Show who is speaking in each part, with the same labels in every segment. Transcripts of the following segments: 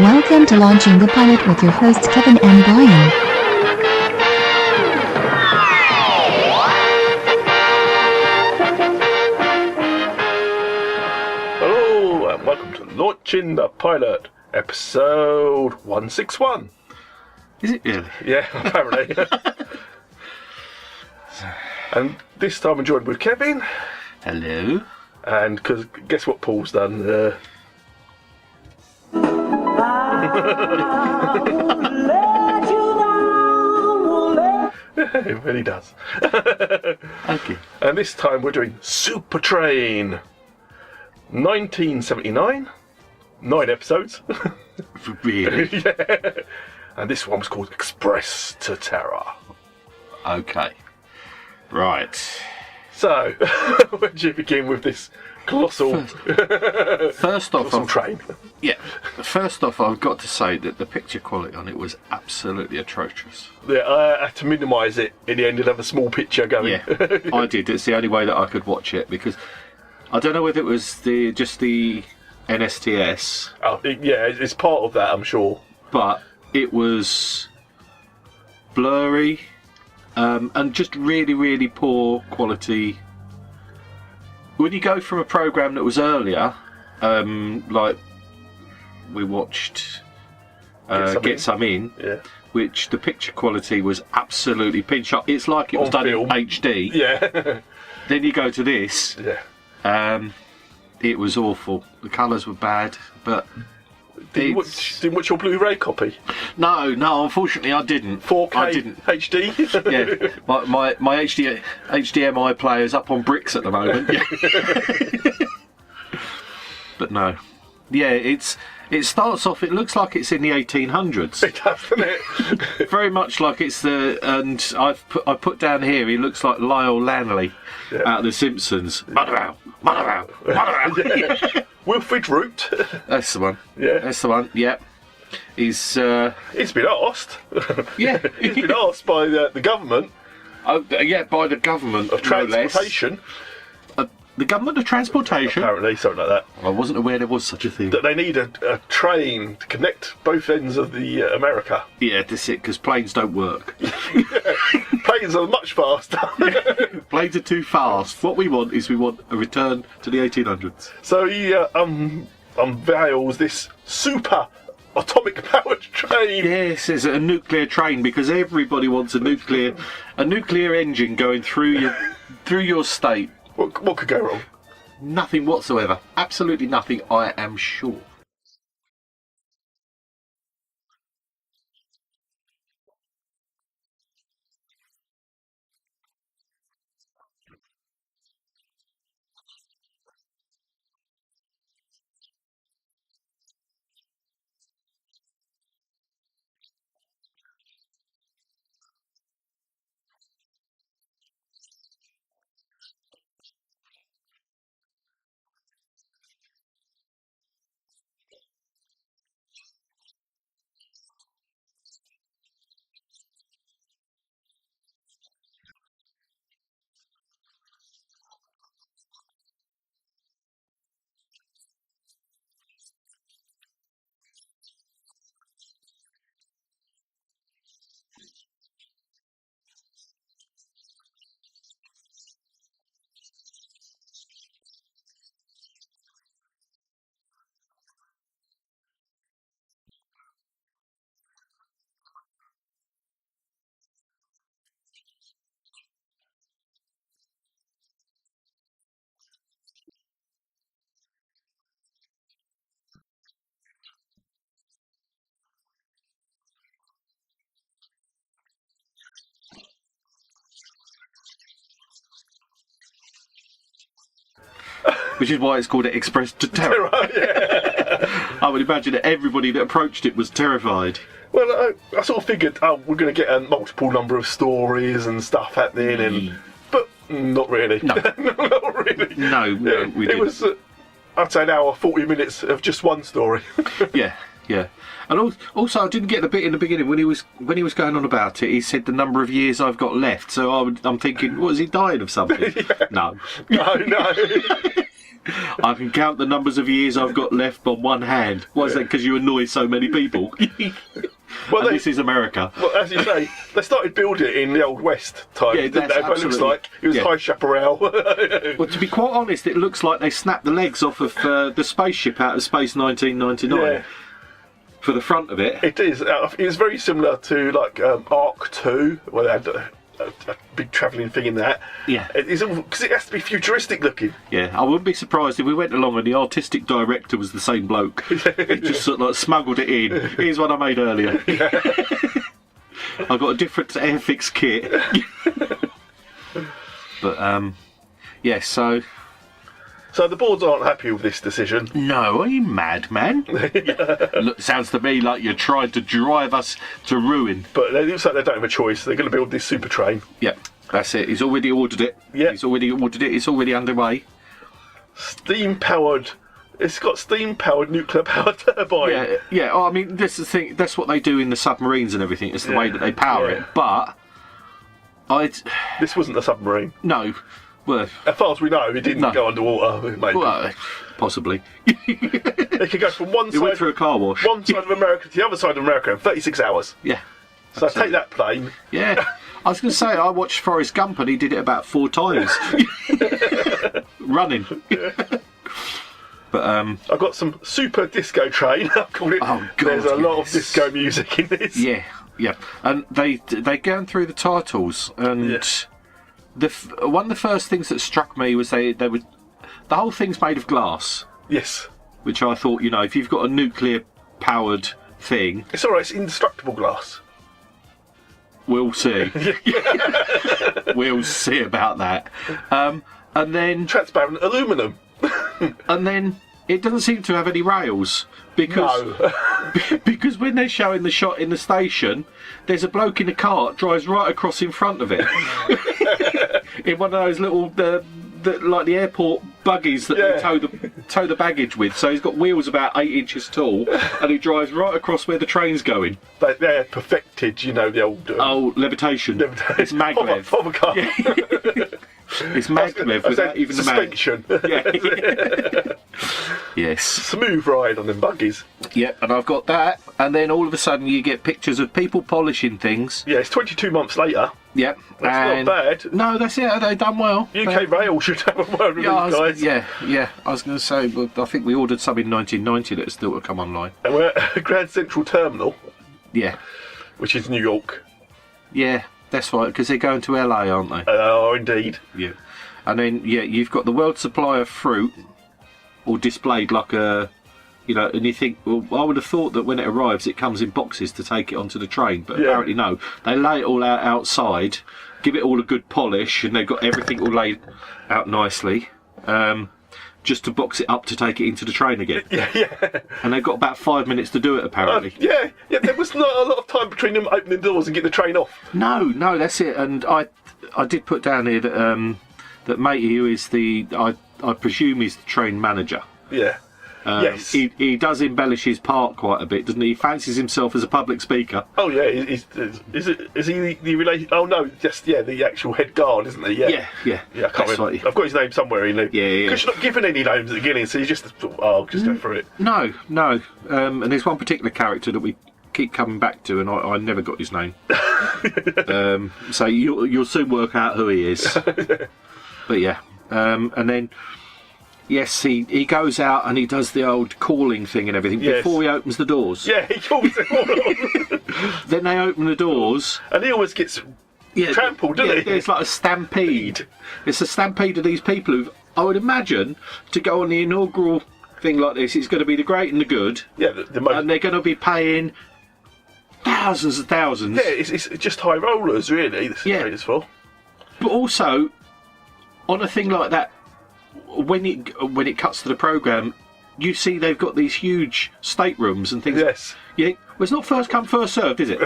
Speaker 1: Welcome to Launching the Pilot with your hosts Kevin and Brian.
Speaker 2: Hello and welcome to Launching the Pilot, episode 161.
Speaker 3: Is it really?
Speaker 2: Yeah, apparently. And this time I'm joined with Kevin.
Speaker 3: Hello.
Speaker 2: And because guess what Paul's done? It really does.
Speaker 3: Okay.
Speaker 2: And this time we're doing SuperTrain. 1979. 9 episodes.
Speaker 3: Really?
Speaker 2: Yeah. And this one was called Express to Terror.
Speaker 3: Okay. Right.
Speaker 2: So, where do you begin with this colossal
Speaker 3: First off,
Speaker 2: train?
Speaker 3: yeah. First off, I've got to say that the picture quality on it was absolutely atrocious.
Speaker 2: Yeah, I had to minimise it in the end and have a small picture going.
Speaker 3: Yeah, I did. It's the only way that I could watch it because I don't know whether it was just the NSTS.
Speaker 2: Oh, yeah, it's part of that, I'm sure.
Speaker 3: But it was blurry and just really, really poor quality. When you go from a programme that was earlier, like we watched Get Some In,
Speaker 2: Yeah.
Speaker 3: which the picture quality was absolutely pinch up. It's like it was done
Speaker 2: film.
Speaker 3: in HD.
Speaker 2: Yeah.
Speaker 3: Then you go to this,
Speaker 2: Yeah.
Speaker 3: it was awful. The colours were bad, but
Speaker 2: Did you watch your Blu-ray copy?
Speaker 3: no, unfortunately I didn't.
Speaker 2: 4K
Speaker 3: I didn't.
Speaker 2: HD?
Speaker 3: Yeah, my HDMI player's up on bricks at the moment. Yeah. But no, yeah, it starts off. It looks like it's in the 1800s.
Speaker 2: It does, doesn't it?
Speaker 3: Very much like it's and I put down here. He looks like Lyle Lanley out of The Simpsons. Mother out.
Speaker 2: Yeah. Wilfred Root.
Speaker 3: That's the one.
Speaker 2: Yeah.
Speaker 3: That's the one. Yeah. He's
Speaker 2: He's been asked.
Speaker 3: yeah.
Speaker 2: He's been asked by the government
Speaker 3: Oh, yeah, by the government
Speaker 2: of
Speaker 3: no less.
Speaker 2: transportation.
Speaker 3: The government of transportation.
Speaker 2: Apparently, something like that.
Speaker 3: I wasn't aware there was such a thing.
Speaker 2: That they need a train to connect both ends of the America.
Speaker 3: Yeah, that's it. Because planes don't work.
Speaker 2: Planes are much faster.
Speaker 3: Planes are too fast. What we want is a return to the 1800s.
Speaker 2: So he unveils this super atomic powered train.
Speaker 3: Yes, it's a nuclear train because everybody wants a nuclear engine going through your state.
Speaker 2: What could go wrong?
Speaker 3: Nothing whatsoever. Absolutely nothing, I am sure. Which is why it's called Express to Terror.
Speaker 2: Yeah.
Speaker 3: I would imagine that everybody that approached it was terrified.
Speaker 2: Well, I sort of figured, we're going to get a multiple number of stories and stuff happening, but not really.
Speaker 3: No.
Speaker 2: Not really.
Speaker 3: No, we didn't.
Speaker 2: It was, I'd say, an hour, 40 minutes of just one story.
Speaker 3: Yeah. And also, I didn't get the bit in the beginning when he was going on about it. He said the number of years I've got left. So I'm thinking, was he dying of something?
Speaker 2: Yeah.
Speaker 3: No.
Speaker 2: No.
Speaker 3: I can count the numbers of years I've got left on one hand. Why is that? Because you annoy so many people.
Speaker 2: Well,
Speaker 3: this is America.
Speaker 2: Well, as you say, they started building it in the Old West time,
Speaker 3: Yeah,
Speaker 2: didn't they? But it looks like it was High Chaparral.
Speaker 3: Well, to be quite honest, it looks like they snapped the legs off of the spaceship out of Space 1999
Speaker 2: Yeah.
Speaker 3: for the front of it.
Speaker 2: It is. It's very similar to like Arc 2, where they had a big travelling thing in that.
Speaker 3: Yeah.
Speaker 2: It's because it has to be futuristic looking.
Speaker 3: Yeah, I wouldn't be surprised if we went along and the artistic director was the same bloke. He just sort of like smuggled it in. Here's one I made earlier. I got a different Airfix kit. But yeah, so
Speaker 2: the boards aren't happy with this decision.
Speaker 3: no, are you mad, man? Look, sounds to me like you're trying to drive us to ruin.
Speaker 2: But it looks like they don't have a choice. They're going to build this SuperTrain.
Speaker 3: Yep, that's it. He's already ordered it.
Speaker 2: Yeah.
Speaker 3: He's already ordered it. It's already underway.
Speaker 2: Steam powered. It's got steam powered nuclear power turbine.
Speaker 3: Yeah, yeah. Oh, I mean, this is the thing. That's what they do in the submarines and everything. It's the way that they power it. But
Speaker 2: This wasn't a submarine.
Speaker 3: no. Well,
Speaker 2: As far as we know, it didn't go underwater. Maybe.
Speaker 3: well, possibly.
Speaker 2: They could go from one
Speaker 3: It went
Speaker 2: side,
Speaker 3: through a car wash.
Speaker 2: one side of America to the other side of America in 36 hours.
Speaker 3: Yeah.
Speaker 2: So take that plane.
Speaker 3: Yeah. I was going to say, I watched Forrest Gump and he did it about 4 times. Running. But
Speaker 2: I've got some super disco train. I've called it.
Speaker 3: Oh, God,
Speaker 2: There's a lot of
Speaker 3: yes.
Speaker 2: disco music in this.
Speaker 3: yeah, yeah. And they going through the titles, and one of the first things that struck me was they would, the whole thing's made of glass,
Speaker 2: Yes.
Speaker 3: which I thought, if you've got a nuclear powered thing,
Speaker 2: It's alright, it's indestructible glass.
Speaker 3: we'll see. We'll see about that. And then
Speaker 2: Transparent aluminium.
Speaker 3: it doesn't seem to have any rails because
Speaker 2: No.
Speaker 3: because when they're showing the shot in the station, there's a bloke in a cart drives right across in front of it in one of those little like the airport buggies that they tow the baggage with. So he's got wheels about 8 inches tall, and he drives right across where the train's going.
Speaker 2: They're perfected, the old...
Speaker 3: Levitation. It's maglev.
Speaker 2: Hovercar.
Speaker 3: It's maglev without even the mag.
Speaker 2: suspension.
Speaker 3: Yeah. Yes.
Speaker 2: Smooth ride on them buggies.
Speaker 3: Yep, and I've got that, and then all of a sudden you get pictures of people polishing things.
Speaker 2: Yeah, it's 22 months later.
Speaker 3: Yep.
Speaker 2: That's not bad.
Speaker 3: No, that's it. They've done well.
Speaker 2: UK Rail should have a word with these guys.
Speaker 3: Yeah. I was going to say, well, I think we ordered some in 1990 that's still to come online.
Speaker 2: And we're at Grand Central Terminal,
Speaker 3: Yeah.
Speaker 2: which is New York.
Speaker 3: Yeah, that's right, because they're going to LA, aren't they?
Speaker 2: Oh, indeed.
Speaker 3: Yeah. And then, you've got the world supply of fruit, all displayed like a... and you think, well, I would have thought that when it arrives it comes in boxes to take it onto the train, but apparently no. They lay it all out outside, give it all a good polish, and they've got everything all laid out nicely, just to box it up to take it into the train again.
Speaker 2: Yeah.
Speaker 3: And they've got about 5 minutes to do it, apparently.
Speaker 2: Yeah, there was not a lot of time between them opening the doors and getting the train off.
Speaker 3: No, that's it. And I did put down here that that matey, who is I presume he's the train manager.
Speaker 2: Yeah. Yes.
Speaker 3: He does embellish his part quite a bit, doesn't he? He fancies himself as a public speaker.
Speaker 2: Oh yeah, is he the relation? Oh no, just the actual head guard, isn't he?
Speaker 3: Yeah.
Speaker 2: I can't remember.
Speaker 3: Right.
Speaker 2: I've got his name somewhere in there.
Speaker 3: Yeah.
Speaker 2: Because you're not given any names at the beginning, so you just go for it.
Speaker 3: No. And there's one particular character that we keep coming back to, and I never got his name. So you'll soon work out who he is. But yeah, and then. Yes, he goes out and he does the old calling thing and everything before he opens the doors.
Speaker 2: Yeah, he calls them all.
Speaker 3: Then they open the doors.
Speaker 2: And he always gets trampled, doesn't he?
Speaker 3: It's like a stampede. It's a stampede of these people who, I would imagine, to go on the inaugural thing like this, it's going to be the great and the good.
Speaker 2: Yeah, the most...
Speaker 3: And they're going to be paying thousands and thousands.
Speaker 2: Yeah, it's just high rollers, really, this is for.
Speaker 3: But also, on a thing like that, when it cuts to the programme, you see they've got these huge staterooms and things.
Speaker 2: Yes.
Speaker 3: You think, well, it's not first come, first served, is it?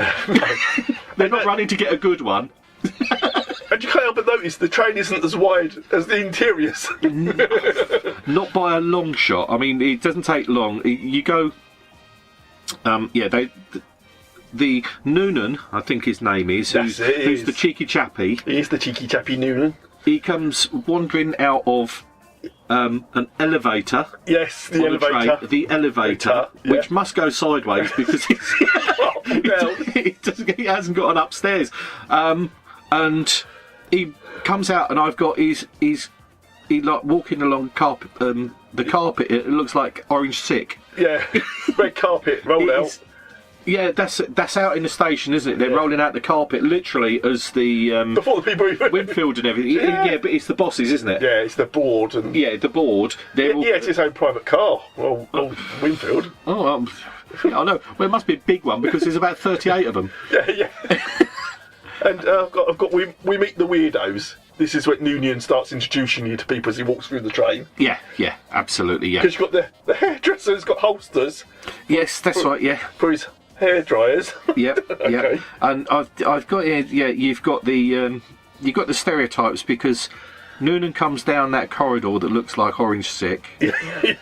Speaker 3: They're not running to get a good one.
Speaker 2: And you can't help but notice the train isn't as wide as the interiors.
Speaker 3: Not by a long shot. I mean, it doesn't take long. You go... the Noonan, I think his name is, who's the cheeky chappie.
Speaker 2: He is the cheeky chappie Noonan.
Speaker 3: He comes wandering out of an elevator.
Speaker 2: Yes, the
Speaker 3: on a train,
Speaker 2: elevator.
Speaker 3: the elevator,
Speaker 2: Yeah.
Speaker 3: which must go sideways because he hasn't got an upstairs. And he comes out, and I've got he like walking along carpet. The carpet, it looks like orange sick.
Speaker 2: Yeah, red carpet rolled out.
Speaker 3: Yeah, that's out in the station, isn't it? They're rolling out the carpet literally as the
Speaker 2: Before the people even...
Speaker 3: Winfield and everything. Yeah, but it's the bosses, isn't it?
Speaker 2: Yeah, it's the board and...
Speaker 3: Yeah, the board.
Speaker 2: It's his own private car. Well, Winfield.
Speaker 3: Oh, I know. Well, it must be a big one because there's about 38 of them.
Speaker 2: Yeah. And I've got we meet the weirdos. This is when Noonian starts introducing you to people as he walks through the train.
Speaker 3: Yeah, absolutely, yeah.
Speaker 2: Because you've got the hairdresser who's got holsters.
Speaker 3: Yes, that's right, yeah.
Speaker 2: For his hair dryers.
Speaker 3: Yep.
Speaker 2: Okay.
Speaker 3: And I've got here, you've got the stereotypes because Noonan comes down that corridor that looks like orange sick.
Speaker 2: Yeah.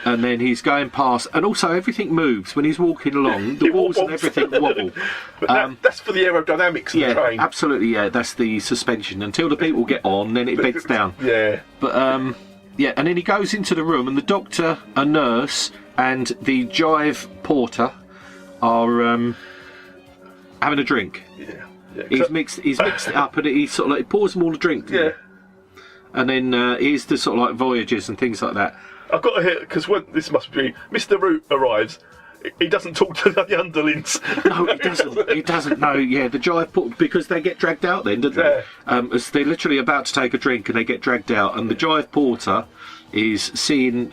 Speaker 3: And then he's going past, and also everything moves when he's walking along. The walls and everything wobble.
Speaker 2: But that's for the aerodynamics of the train.
Speaker 3: Absolutely. Yeah, that's the suspension. Until the people get on, then it beds down.
Speaker 2: Yeah.
Speaker 3: But and then he goes into the room, and the doctor, a nurse, and the jive porter are having a drink.
Speaker 2: Yeah.
Speaker 3: He's mixed it up, and he sort of like pours them all a drink.
Speaker 2: Yeah.
Speaker 3: And then here's the sort of like voyages and things like that.
Speaker 2: I've got to hear, because this must be Mr. Root arrives. He doesn't talk to the underlings.
Speaker 3: No, he doesn't. He doesn't. No, yeah, the jive porter, because they get dragged out then, don't they?
Speaker 2: Yeah.
Speaker 3: As they're literally about to take a drink and they get dragged out, and the jive porter is seeing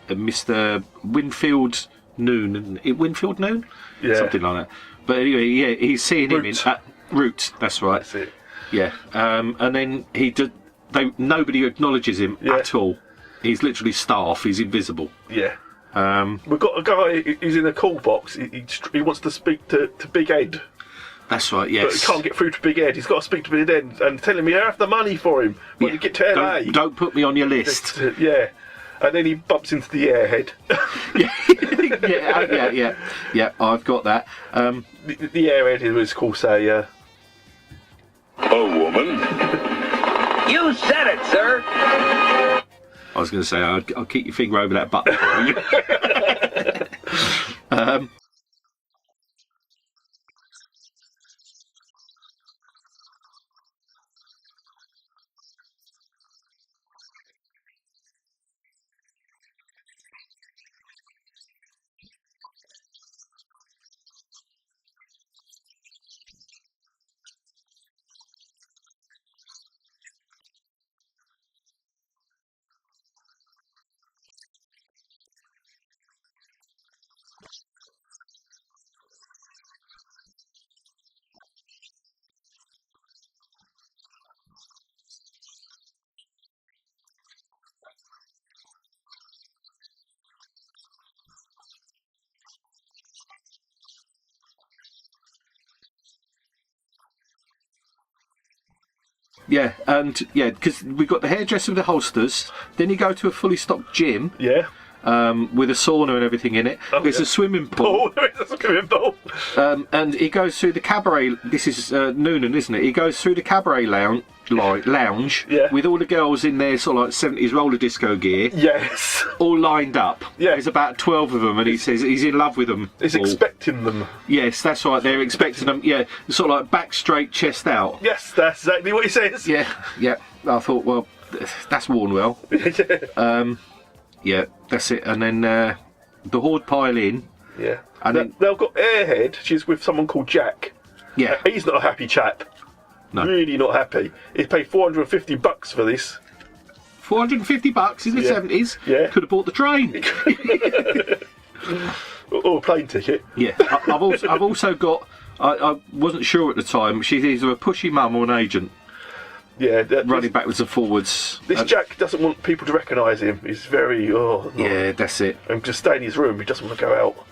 Speaker 3: Mr. Winfield Noon. Winfield Noon?
Speaker 2: Yeah.
Speaker 3: Something like that. But anyway, yeah, he's seeing him in Root. That's right.
Speaker 2: That's it.
Speaker 3: Yeah. And then nobody acknowledges him at all. He's literally staff. He's invisible.
Speaker 2: Yeah. We've got a guy who's in a call box. He wants to speak to Big Ed.
Speaker 3: That's right, yes.
Speaker 2: But he can't get through to Big Ed. He's got to speak to Big Ed and tell him you have the money for him when you get to LA.
Speaker 3: Don't put me on your list.
Speaker 2: Yeah. And then he bumps into the airhead.
Speaker 3: Yeah, I've got that.
Speaker 2: The airhead was called, say...
Speaker 4: A woman?
Speaker 5: You said it, sir.
Speaker 3: I was going to say, I'll keep your finger over that button for you. Yeah, and because we've got the hairdresser with the holsters. Then you go to a fully stocked gym.
Speaker 2: Yeah.
Speaker 3: With a sauna and everything in it. There's a swimming pool.
Speaker 2: There is a swimming pool.
Speaker 3: And he goes through the cabaret. This is Noonan, isn't it? He goes through the cabaret lounge with all the girls in their sort of like 70s roller disco gear.
Speaker 2: Yes.
Speaker 3: All lined up.
Speaker 2: Yeah.
Speaker 3: There's about 12 of them, and he says he's in love with them.
Speaker 2: He's
Speaker 3: all.
Speaker 2: expecting them.
Speaker 3: Yes, that's right. They're expecting them. Yeah, sort of like back straight, chest out.
Speaker 2: Yes, that's exactly what he says.
Speaker 3: Yeah. I thought, well, that's worn well. Yeah, that's it. And then the horde pile in.
Speaker 2: Yeah.
Speaker 3: And then
Speaker 2: they've got Airhead. She's with someone called Jack.
Speaker 3: Yeah.
Speaker 2: He's not a happy chap.
Speaker 3: No.
Speaker 2: Really not happy. He paid $450 for this.
Speaker 3: $450 in the 70s.
Speaker 2: Yeah.
Speaker 3: Could have bought the train.
Speaker 2: Or a plane ticket.
Speaker 3: Yeah. I've also got. I wasn't sure at the time. She's either a pushy mum or an agent.
Speaker 2: Yeah.
Speaker 3: Running backwards and forwards.
Speaker 2: This Jack doesn't want people to recognise him. He's very.
Speaker 3: Yeah, that's it.
Speaker 2: And just stay in his room. He doesn't want to go out.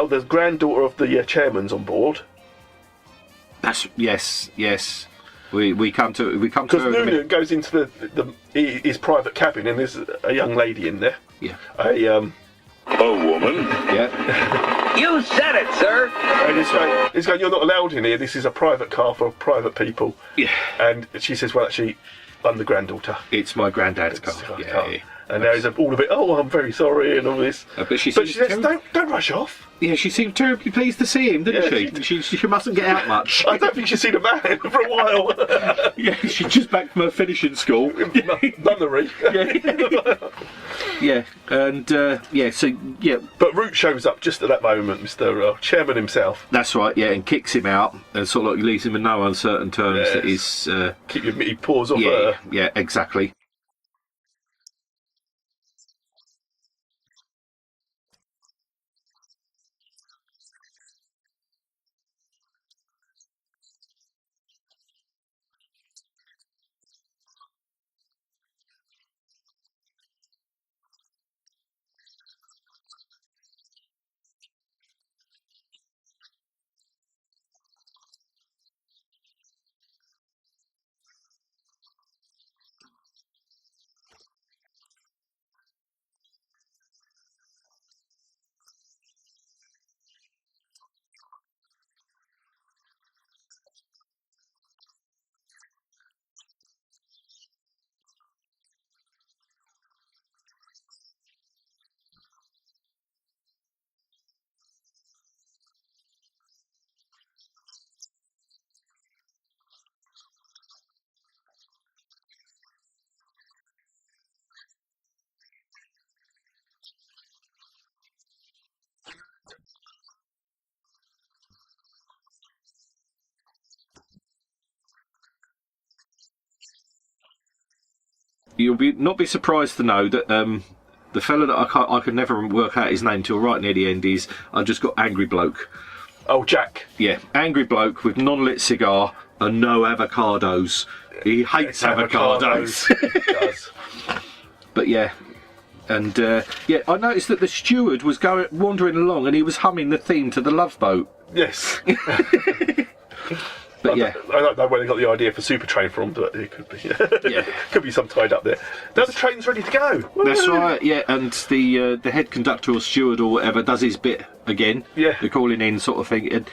Speaker 2: the granddaughter of the chairman's on board.
Speaker 3: Yes. We come to
Speaker 2: Because
Speaker 3: her.
Speaker 2: Noonan goes into his private cabin, and there's a young lady in there.
Speaker 3: Yeah.
Speaker 2: A
Speaker 4: woman.
Speaker 3: Yeah.
Speaker 5: You said it, sir.
Speaker 2: And it's going, you're not allowed in here. This is a private car for private people.
Speaker 3: Yeah.
Speaker 2: And she says, well, actually, I'm the granddaughter.
Speaker 3: It's my granddad's car. Yeah.
Speaker 2: And now he's all a bit, oh, I'm very sorry, and all this.
Speaker 3: But she
Speaker 2: says, don't rush off.
Speaker 3: Yeah, she seemed terribly pleased to see him, didn't she? She mustn't get out much.
Speaker 2: I don't think she's seen a man for a while.
Speaker 3: Yeah, she's just back from her finishing school.
Speaker 2: Nunnery.
Speaker 3: Yeah, and
Speaker 2: But Root shows up just at that moment, Mr. Chairman himself.
Speaker 3: That's right, yeah, and kicks him out and sort of like leaves him in no uncertain terms that he's...
Speaker 2: Keep your paws off her.
Speaker 3: Yeah, exactly. You'll not be surprised to know that the fella that I could never work out his name till right near the end is I just got Angry Bloke.
Speaker 2: Oh, Jack.
Speaker 3: Yeah, Angry Bloke with non-lit cigar and no avocados. He hates avocados.
Speaker 2: He does.
Speaker 3: But yeah. And I noticed that the steward was wandering along and he was humming the theme to the Love Boat.
Speaker 2: Yes.
Speaker 3: But
Speaker 2: I don't know where they got the idea for SuperTrain from, but it could be.
Speaker 3: Yeah.
Speaker 2: Could be some tied up there. Now the train's ready to go.
Speaker 3: That's
Speaker 2: Woo!
Speaker 3: right, yeah, and the head conductor or steward or whatever does his bit again.
Speaker 2: Yeah.
Speaker 3: The calling in sort of thing. And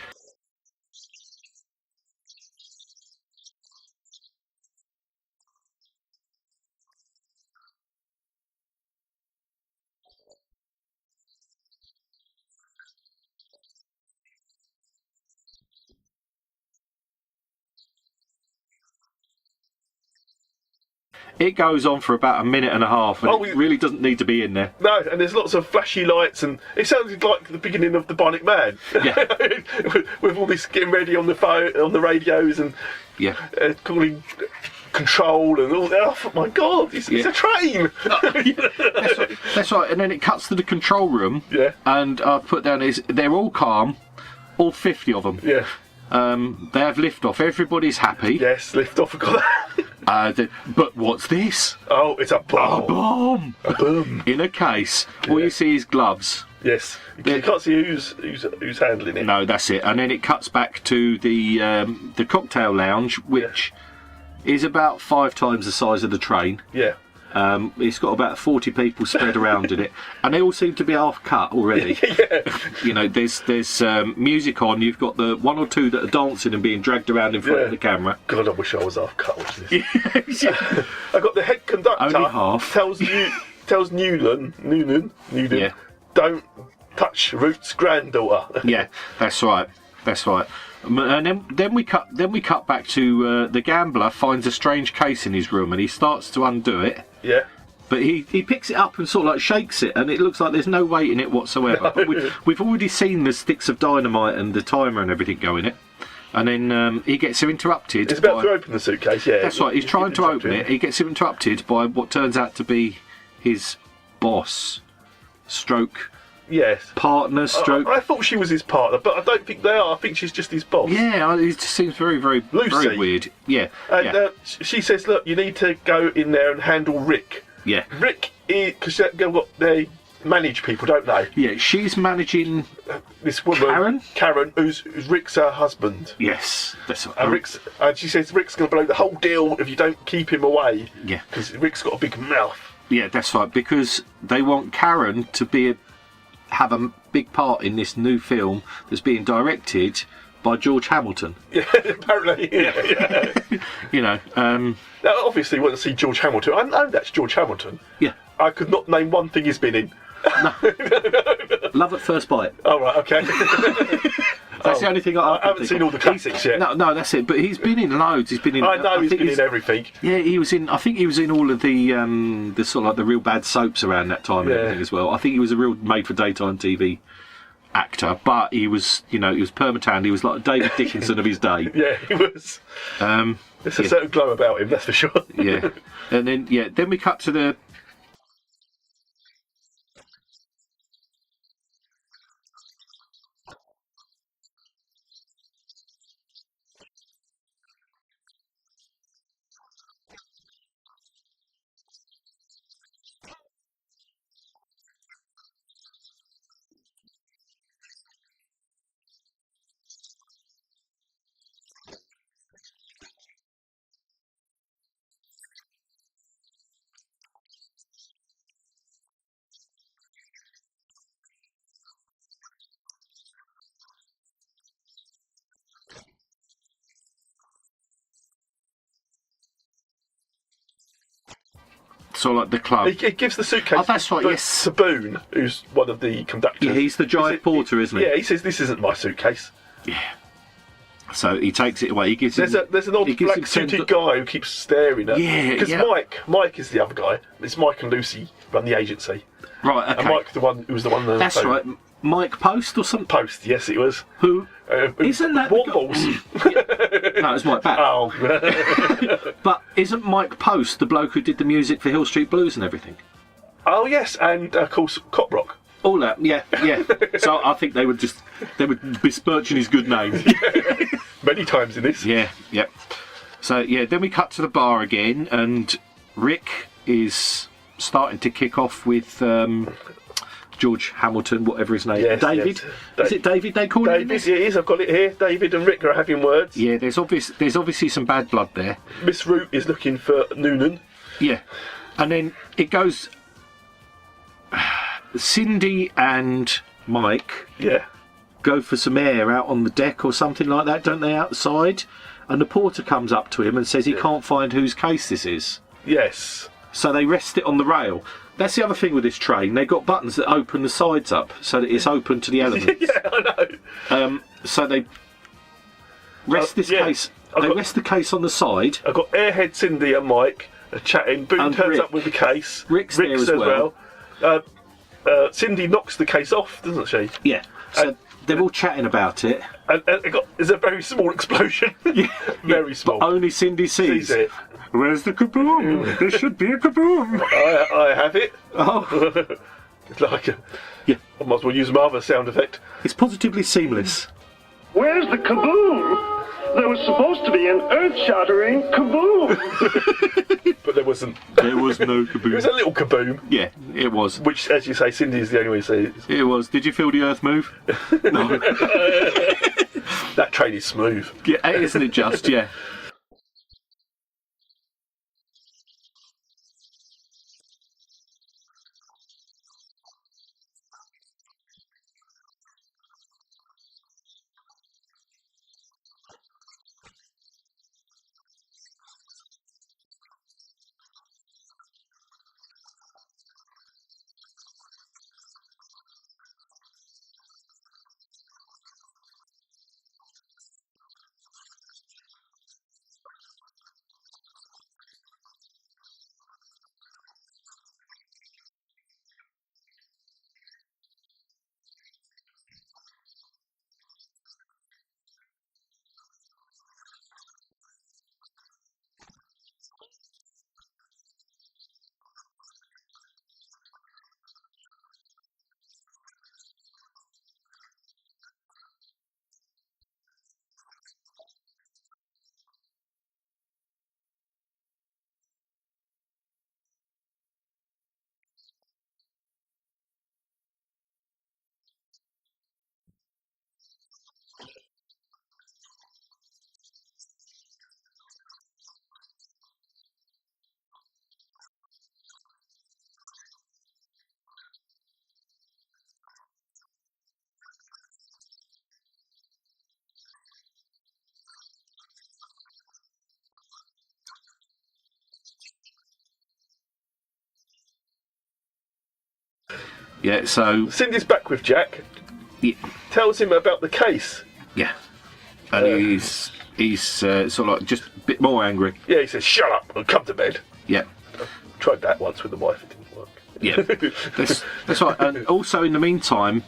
Speaker 3: it goes on for about a minit and a half, and it really doesn't need to be in there.
Speaker 2: No, and there's lots of flashy lights, and it sounded like the beginning of the Bionic Man.
Speaker 3: Yeah.
Speaker 2: with all this getting ready on the phone, on the radios, and calling control and all that. Oh my God, it's a train.
Speaker 3: That's right. And then it cuts to the control room.
Speaker 2: Yeah.
Speaker 3: And I've put down they're all calm, all 50 of them.
Speaker 2: Yeah.
Speaker 3: They have liftoff. Everybody's happy.
Speaker 2: Yes, lift off. I got that.
Speaker 3: But what's this?
Speaker 2: Oh, it's a bomb.
Speaker 3: A bomb.
Speaker 2: A bomb.
Speaker 3: In a case. All you see is gloves.
Speaker 2: Yes. You can't see who's handling it.
Speaker 3: No, that's it. And then it cuts back to the cocktail lounge, which is about 5 times the size of the train.
Speaker 2: Yeah.
Speaker 3: It's got about 40 people spread around in it, and they all seem to be half cut already.
Speaker 2: Yeah.
Speaker 3: You know, there's music on. You've got the 1 or 2 that are dancing and being dragged around in front of the camera.
Speaker 2: God, I wish I was half cut watching this. I got the head conductor.
Speaker 3: Only half.
Speaker 2: Tells Noonan,
Speaker 3: Yeah.
Speaker 2: don't touch Root's granddaughter.
Speaker 3: Yeah, that's right. And then we cut back to the gambler finds a strange case in his room and he starts to undo it.
Speaker 2: Yeah.
Speaker 3: But he picks it up and sort of like shakes it, and it looks like there's no weight in it whatsoever. But we've already seen the sticks of dynamite and the timer and everything go in it. And then he gets him interrupted.
Speaker 2: It's about to open the suitcase, yeah.
Speaker 3: That's right, he's trying to open it. He gets him interrupted by what turns out to be his boss, stroke
Speaker 2: yes.
Speaker 3: partner, stroke...
Speaker 2: I thought she was his partner, but I don't think they are. I think she's just his boss.
Speaker 3: Yeah, it just seems very, very, very weird. Yeah.
Speaker 2: And she says, look, you need to go in there and handle Rick.
Speaker 3: Yeah.
Speaker 2: Rick is... Because manage people, don't they?
Speaker 3: Yeah, she's managing.
Speaker 2: This woman,
Speaker 3: Karen?
Speaker 2: who's Rick's her husband.
Speaker 3: Yes, that's
Speaker 2: And she says Rick's going to blow the whole deal if you don't keep him away.
Speaker 3: Yeah,
Speaker 2: because Rick's got a big mouth.
Speaker 3: Yeah, that's right. Because they want Karen to have a big part in this new film that's being directed by George Hamilton.
Speaker 2: Yeah, apparently. Yeah.
Speaker 3: You know.
Speaker 2: Now, obviously, want to see George Hamilton. I know that's George Hamilton.
Speaker 3: Yeah.
Speaker 2: I could not name one thing he's been in.
Speaker 3: No. Love at First Bite.
Speaker 2: Oh, right, okay.
Speaker 3: That's the only thing I
Speaker 2: haven't seen all the classics yet.
Speaker 3: No, that's it. But he's been in loads. He's been in.
Speaker 2: I know he's been in everything.
Speaker 3: Yeah, he was in. I think he was in all of the sort of like the real bad soaps around that time and everything as well. I think he was a real made for daytime TV actor, but he was, he was permatanned. He was like David Dickinson of his day.
Speaker 2: Yeah, he was. There's a certain glow about him, that's for sure.
Speaker 3: Yeah, and then we cut to the. So like the club.
Speaker 2: He gives the suitcase.
Speaker 3: Oh, that's right. Yes.
Speaker 2: To Boone, who's one of the conductors.
Speaker 3: Yeah, he's the jive porter, isn't he?
Speaker 2: Yeah, he says this isn't my suitcase.
Speaker 3: Yeah. So he takes it away. He gives.
Speaker 2: There's an odd black suited guy who keeps staring at.
Speaker 3: Yeah.
Speaker 2: Because Mike is the other guy. It's Mike and Lucy run the agency.
Speaker 3: Right. Okay.
Speaker 2: And Mike, who was the one.
Speaker 3: That's right. Mike Post or something.
Speaker 2: Post. Yes, it was.
Speaker 3: Who? Isn't that
Speaker 2: Wombles?
Speaker 3: No, it's Mike Batt.
Speaker 2: Oh.
Speaker 3: But isn't Mike Post the bloke who did the music for Hill Street Blues and everything?
Speaker 2: Oh yes, and of course Cop Rock.
Speaker 3: All that, yeah. So I think they would besmirching his good name.
Speaker 2: Many times in this.
Speaker 3: Yeah. So then we cut to the bar again, and Rick is starting to kick off with George Hamilton, whatever his name.
Speaker 2: Yes,
Speaker 3: David.
Speaker 2: Yes.
Speaker 3: Is it David? They call him.
Speaker 2: David. It is. I've got it here. David and Rick are having words.
Speaker 3: Yeah. There's obviously some bad blood there.
Speaker 2: Miss Root is looking for Noonan.
Speaker 3: Yeah, and then it goes. Cindy and Mike go for some air out on the deck or something like that, don't they, outside? And the porter comes up to him and says he can't find whose case this is.
Speaker 2: Yes.
Speaker 3: So they rest it on the rail. That's the other thing with this train. They've got buttons that open the sides up so that it's open to the elements.
Speaker 2: Yeah, I know.
Speaker 3: So they rest this case. They rest the case on the side.
Speaker 2: I've got Airhead Cindy and Mike chatting. Boone
Speaker 3: And
Speaker 2: turns
Speaker 3: Rick.
Speaker 2: up with the case.
Speaker 3: Rick's there as well.
Speaker 2: Cindy knocks the case off, doesn't she?
Speaker 3: Yeah. So they're all chatting about it.
Speaker 2: And there's a very small explosion. Very small.
Speaker 3: But only Cindy sees
Speaker 2: it.
Speaker 3: Where's the kaboom? There should be a kaboom.
Speaker 2: I have it.
Speaker 3: Oh.
Speaker 2: It's like I might as well use my other sound effect.
Speaker 3: It's positively seamless.
Speaker 4: Where's the kaboom? There was supposed to be an earth-shattering kaboom.
Speaker 2: But there wasn't.
Speaker 3: There was no kaboom.
Speaker 2: It was a little kaboom.
Speaker 3: Yeah, it was.
Speaker 2: Which, as you say, Cindy is the only way to say it.
Speaker 3: It was. Did you feel the earth move? No.
Speaker 2: That train is smooth.
Speaker 3: Yeah, isn't it just? Yeah. Yeah, so
Speaker 2: Cindy's back with Jack.
Speaker 3: yeah,
Speaker 2: Tells him about the case.
Speaker 3: yeah. And he's sort of like just a bit more angry.
Speaker 2: Yeah, he says, "Shut up and come to bed."
Speaker 3: Yeah,
Speaker 2: Tried that once with the wife. It didn't work.
Speaker 3: yeah. That's right. And also in the meantime,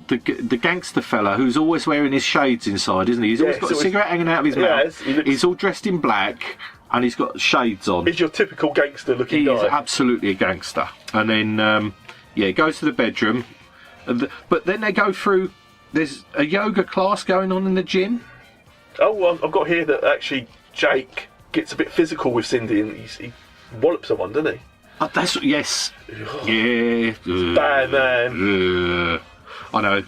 Speaker 3: the gangster fella who's always wearing his shades inside, isn't he? He's always got a cigarette hanging out of his mouth. He's all dressed in black and he's got shades on.
Speaker 2: He's your typical gangster-looking guy.
Speaker 3: He's absolutely a gangster. And then, he goes to the bedroom. But then they go through. There's a yoga class going on in the gym.
Speaker 2: Oh, well, I've got here that actually Jake gets a bit physical with Cindy and he wallops someone, doesn't he?
Speaker 3: Oh, yes. Yeah.
Speaker 2: Bad man.
Speaker 3: I know.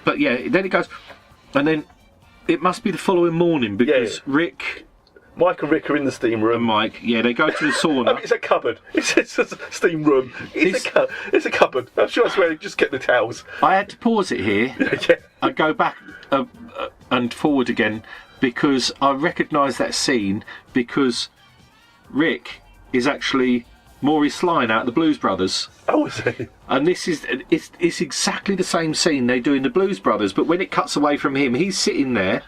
Speaker 3: But yeah, then it goes. And then it must be the following morning because Rick.
Speaker 2: Mike and Rick are in the steam room.
Speaker 3: And Mike, they go to the sauna.
Speaker 2: It's a cupboard. It's a steam room. It's a cupboard. I'm sure that's where they just get the towels.
Speaker 3: I had to pause it here.
Speaker 2: Yeah.
Speaker 3: I go back and forward again because I recognise that scene because Rick is actually Maurice Sline out of the Blues Brothers.
Speaker 2: Oh, is he?
Speaker 3: And this is it's exactly the same scene they do in the Blues Brothers, but when it cuts away from him, he's sitting there.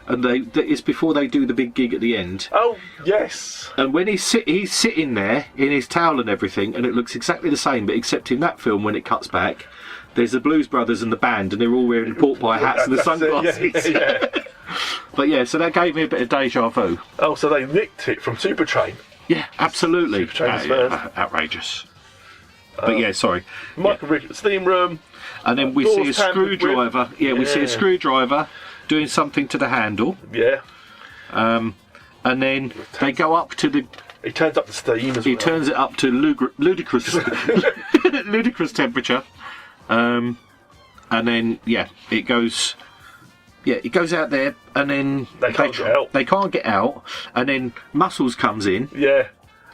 Speaker 3: And it's before they do the big gig at the end.
Speaker 2: Oh, yes.
Speaker 3: And when he's sitting there in his towel and everything, and it looks exactly the same, but except in that film, when it cuts back, there's the Blues Brothers and the band, and they're all wearing pork pie hats and the sunglasses.
Speaker 2: Yeah.
Speaker 3: But yeah, so that gave me a bit of deja vu.
Speaker 2: Oh, so they nicked it from SuperTrain.
Speaker 3: Yeah, absolutely. Outrageous. But yeah, sorry.
Speaker 2: Michael Rick, steam room.
Speaker 3: And then we see a screwdriver. Yeah, we see a screwdriver doing something to the handle.
Speaker 2: Yeah.
Speaker 3: And then they go up to the.
Speaker 2: He turns up the steam as well.
Speaker 3: He turns it up to ludicrous, ludicrous temperature. And then it goes. Yeah, it goes out there, and then
Speaker 2: they can't get out.
Speaker 3: They can't get out, and then Muscles comes in.
Speaker 2: Yeah.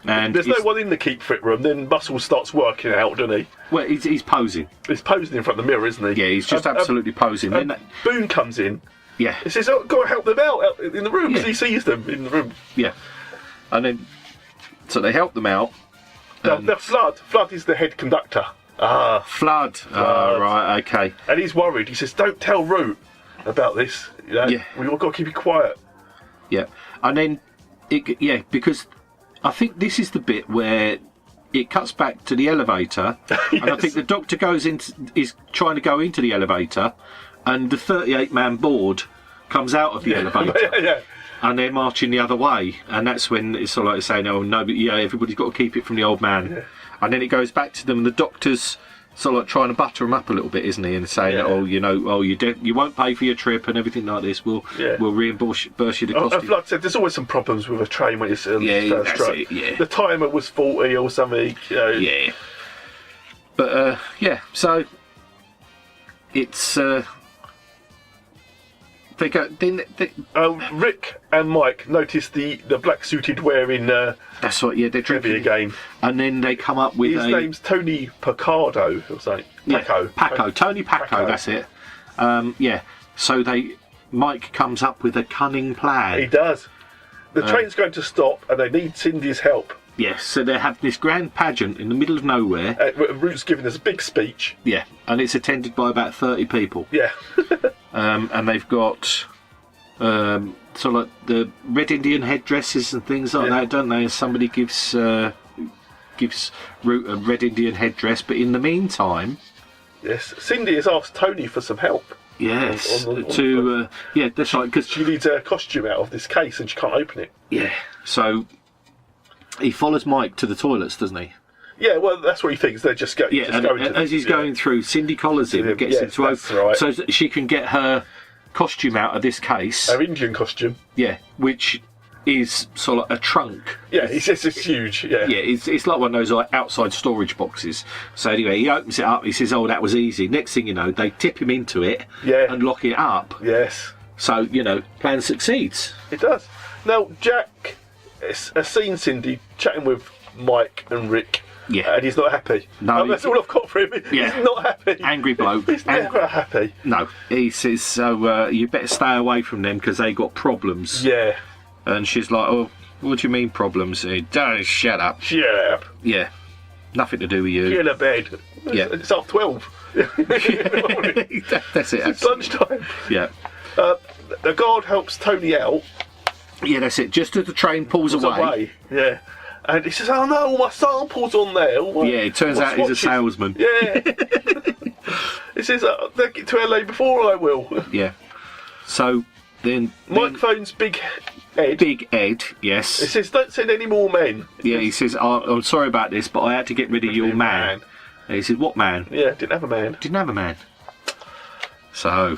Speaker 3: And
Speaker 2: there's no one in the Keep Fit room. Then Muscles starts working out, doesn't he?
Speaker 3: Well, he's posing.
Speaker 2: He's posing in front of the mirror, isn't he?
Speaker 3: Yeah, he's just absolutely posing. Then
Speaker 2: Boone comes in.
Speaker 3: Yeah.
Speaker 2: He says, "Oh, got to help them out in the room," because he sees them in the room.
Speaker 3: Yeah. And then, so they help them out.
Speaker 2: Now, Flood is the head conductor.
Speaker 3: Flood. Right, okay.
Speaker 2: And he's worried. He says, "Don't tell Root about this. Yeah. We've all got to keep it quiet."
Speaker 3: Yeah. And then, because I think this is the bit where it cuts back to the elevator,
Speaker 2: Yes.
Speaker 3: and I think the doctor is trying to go into the elevator, and the 38-man board comes out of the elevator,
Speaker 2: Yeah.
Speaker 3: and they're marching the other way, and that's when it's sort of like saying, "Oh no, but everybody's got to keep it from the old man," and then it goes back to them, and the doctor's sort of like trying to butter them up a little bit, isn't he, and saying, you won't pay for your trip and everything like this. We'll reimburse you the cost.
Speaker 2: And Flood said there's always some problems with a train when it's on its first trip.
Speaker 3: It.
Speaker 2: The timer was 40 or something.
Speaker 3: Yeah. But so it's they go.
Speaker 2: Rick and Mike notice the black suited wearing.
Speaker 3: That's right. Yeah, they're drinking
Speaker 2: again.
Speaker 3: And then they come up with
Speaker 2: his name's Tony Picardo or something. Paco.
Speaker 3: Tony Paco. That's it. So Mike comes up with a cunning plan.
Speaker 2: He does. The train's going to stop, and they need Cindy's help.
Speaker 3: Yes, so they have this grand pageant in the middle of nowhere.
Speaker 2: Root's giving us a big speech.
Speaker 3: Yeah, and it's attended by about 30 people.
Speaker 2: Yeah.
Speaker 3: And they've got sort of like the Red Indian headdresses and things like that, don't they? And somebody gives Root a Red Indian headdress, but in the meantime...
Speaker 2: Yes, Cindy has asked Tony for some help.
Speaker 3: Yes,
Speaker 2: on-
Speaker 3: yeah, that's right. Because
Speaker 2: she needs her costume out of this case and she can't open it.
Speaker 3: yeah, so he follows Mike to the toilets, doesn't he?
Speaker 2: Yeah, well, that's what he thinks. They're just,
Speaker 3: Yeah, and
Speaker 2: going to
Speaker 3: as he's going through, Cindy collars him and gets him to
Speaker 2: that's right.
Speaker 3: so that she can get her costume out of this case.
Speaker 2: Her Indian costume.
Speaker 3: Yeah, which is sort of a trunk.
Speaker 2: Yeah, he says it's huge. Yeah.
Speaker 3: Yeah, it's like one of those like outside storage boxes. So anyway, he opens it up. He says, "Oh, that was easy." Next thing you know, they tip him into it and lock it up.
Speaker 2: Yes.
Speaker 3: So plan succeeds.
Speaker 2: It does. Now, Jack has seen Cindy chatting with Mike and Rick.
Speaker 3: Yeah.
Speaker 2: And he's not happy.
Speaker 3: No,
Speaker 2: that's all I've got for him.
Speaker 3: Yeah.
Speaker 2: He's not happy.
Speaker 3: Angry bloke.
Speaker 2: He's never happy.
Speaker 3: No, he says, "So you better stay away from them because they got problems."
Speaker 2: Yeah.
Speaker 3: And she's like, "Oh, what do you mean problems?" Don't shut up.
Speaker 2: Shut up.
Speaker 3: Yeah, nothing to do with you.
Speaker 2: Get in a bed.
Speaker 3: Yeah.
Speaker 2: It's half 12.
Speaker 3: That's it.
Speaker 2: It's lunchtime.
Speaker 3: Yeah.
Speaker 2: The guard helps Tony out.
Speaker 3: Yeah, that's it. Just as the train pulls away.
Speaker 2: Yeah. And he says, "Oh no, all my samples on there."
Speaker 3: Yeah, it turns out he's a salesman.
Speaker 2: Yeah. He says, "They'll get to LA before I will."
Speaker 3: Yeah. So then
Speaker 2: Mike phones Big Ed.
Speaker 3: Big Ed, yes.
Speaker 2: He says, "Don't send any more men."
Speaker 3: Yeah, he says, I'm sorry about this, but I had to get rid of your man. And he said, "What man?"
Speaker 2: Yeah, didn't have a man.
Speaker 3: Didn't have a man. So...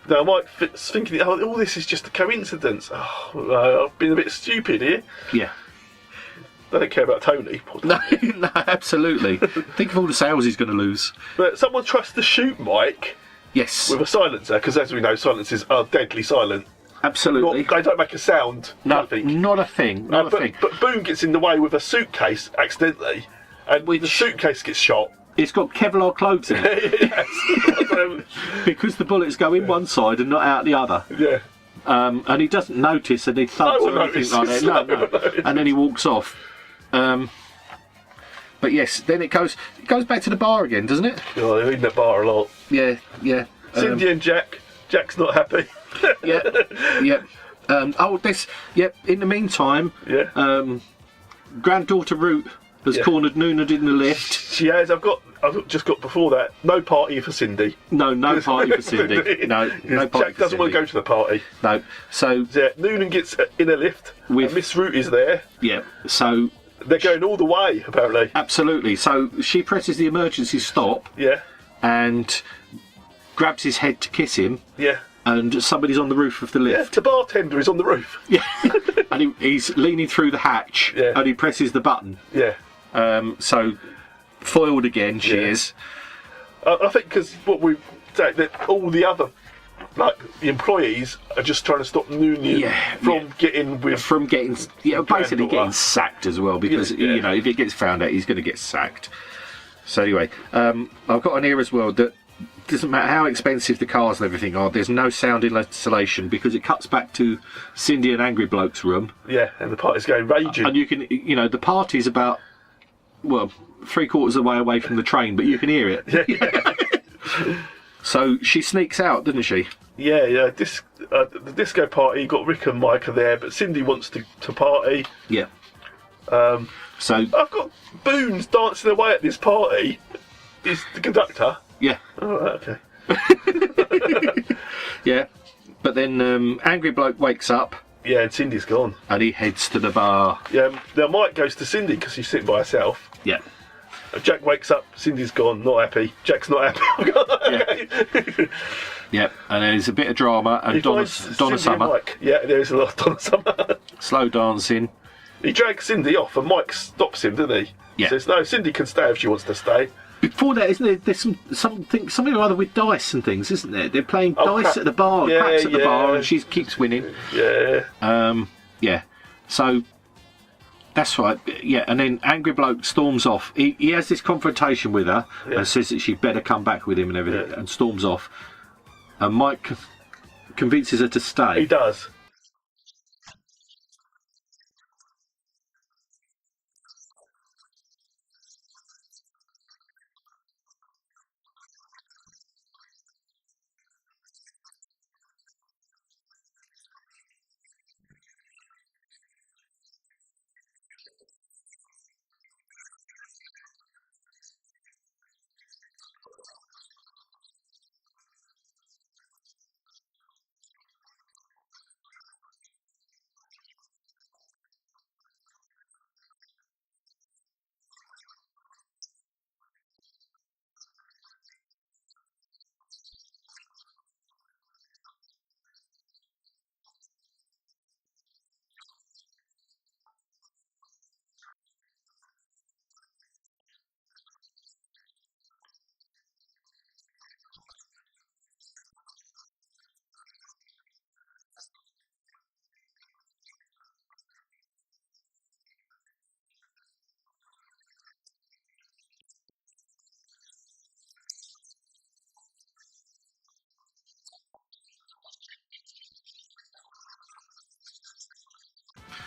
Speaker 2: Now, Mike's thinking, all this is just a coincidence. I've been a bit stupid here.
Speaker 3: Yeah.
Speaker 2: I don't care about Tony.
Speaker 3: No, absolutely. Think of all the sales he's going to lose.
Speaker 2: But someone tries to shoot Mike
Speaker 3: Yes.
Speaker 2: with a silencer, because as we know, silencers are deadly silent.
Speaker 3: Absolutely.
Speaker 2: They don't make a sound.
Speaker 3: No,
Speaker 2: Nothing.
Speaker 3: not a thing. Not a thing.
Speaker 2: But Boone gets in the way with a suitcase accidentally, and the suitcase gets shot.
Speaker 3: It's got Kevlar clothes in it.
Speaker 2: Yes.
Speaker 3: Because the bullets go in one side and not out the other.
Speaker 2: Yeah.
Speaker 3: And he doesn't notice and he thuds
Speaker 2: No one
Speaker 3: or anything like
Speaker 2: notices.
Speaker 3: that. No.
Speaker 2: No one notices.
Speaker 3: And then he walks off. But yes, then it goes back to the bar again, doesn't it?
Speaker 2: Oh, they're in the bar a lot.
Speaker 3: Yeah.
Speaker 2: Cindy and Jack. Jack's not happy.
Speaker 3: Yeah. In the meantime, granddaughter Root has cornered Noonad in the lift.
Speaker 2: She has. I've just got before that. No party for Cindy.
Speaker 3: No party for Cindy. No party
Speaker 2: Jack
Speaker 3: for
Speaker 2: doesn't
Speaker 3: Cindy.
Speaker 2: want to go to the party.
Speaker 3: No. So
Speaker 2: Yeah, Noonan gets in a lift.
Speaker 3: With-
Speaker 2: And Miss Root is there.
Speaker 3: yeah. So
Speaker 2: They're going all the way, apparently.
Speaker 3: absolutely. So she presses the emergency stop
Speaker 2: Yeah.
Speaker 3: and grabs his head to kiss him.
Speaker 2: Yeah.
Speaker 3: And somebody's on the roof of the
Speaker 2: Yeah,
Speaker 3: lift.
Speaker 2: the bartender is on the roof.
Speaker 3: Yeah. And he's leaning through the hatch.
Speaker 2: Yeah.
Speaker 3: And he presses the button.
Speaker 2: Yeah.
Speaker 3: So foiled again. She
Speaker 2: Yeah.
Speaker 3: is.
Speaker 2: I think because what we say that all the other, like the employees, are just trying to stop Noonan from getting with.
Speaker 3: From getting, basically
Speaker 2: granddaughter.
Speaker 3: getting sacked as well, because
Speaker 2: Yeah.
Speaker 3: if it gets found out, he's going to get sacked. So anyway, I've got on here as well that doesn't matter how expensive the cars and everything are, there's no sound insulation because it cuts back to Cindy and Angry Bloke's room.
Speaker 2: Yeah, and the party's going raging.
Speaker 3: And you can, the party's about, well, 3/4 of the way away from the train, but you can hear it.
Speaker 2: Yeah.
Speaker 3: So she sneaks out, doesn't she?
Speaker 2: Yeah. The disco party, got Rick and Mike are there, but Cindy wants to party.
Speaker 3: Yeah. So
Speaker 2: I've got Boons dancing away at this party. Is the conductor?
Speaker 3: yeah.
Speaker 2: Oh, okay.
Speaker 3: Yeah. But then Angry Bloke wakes up
Speaker 2: Yeah, and Cindy's gone.
Speaker 3: and he heads to the bar.
Speaker 2: Yeah, now Mike goes to Cindy because she's sitting by herself.
Speaker 3: Yeah.
Speaker 2: Jack wakes up, Cindy's gone, not happy. Jack's not happy. Okay.
Speaker 3: Yeah. And there's a bit of drama and
Speaker 2: He
Speaker 3: Donna
Speaker 2: finds Cindy and
Speaker 3: Summer.
Speaker 2: Mike. Yeah, there is a lot of Donna Summer.
Speaker 3: Slow dancing.
Speaker 2: He drags Cindy off and Mike stops him, doesn't he?
Speaker 3: Yeah.
Speaker 2: Says, no, Cindy can stay if she wants to stay.
Speaker 3: Before that, isn't there? There's something or other with dice and things, isn't there? They're playing
Speaker 2: Oh,
Speaker 3: dice
Speaker 2: crap.
Speaker 3: at the bar,
Speaker 2: Yeah,
Speaker 3: craps at the
Speaker 2: yeah.
Speaker 3: bar, and she keeps winning.
Speaker 2: Yeah.
Speaker 3: Yeah. So that's right. Yeah, and then Angry Bloke storms off. He has this confrontation with her
Speaker 2: Yeah.
Speaker 3: and says that she'd better come back with him and everything,
Speaker 2: Yeah.
Speaker 3: and storms off. And Mike convinces her to stay.
Speaker 2: He does.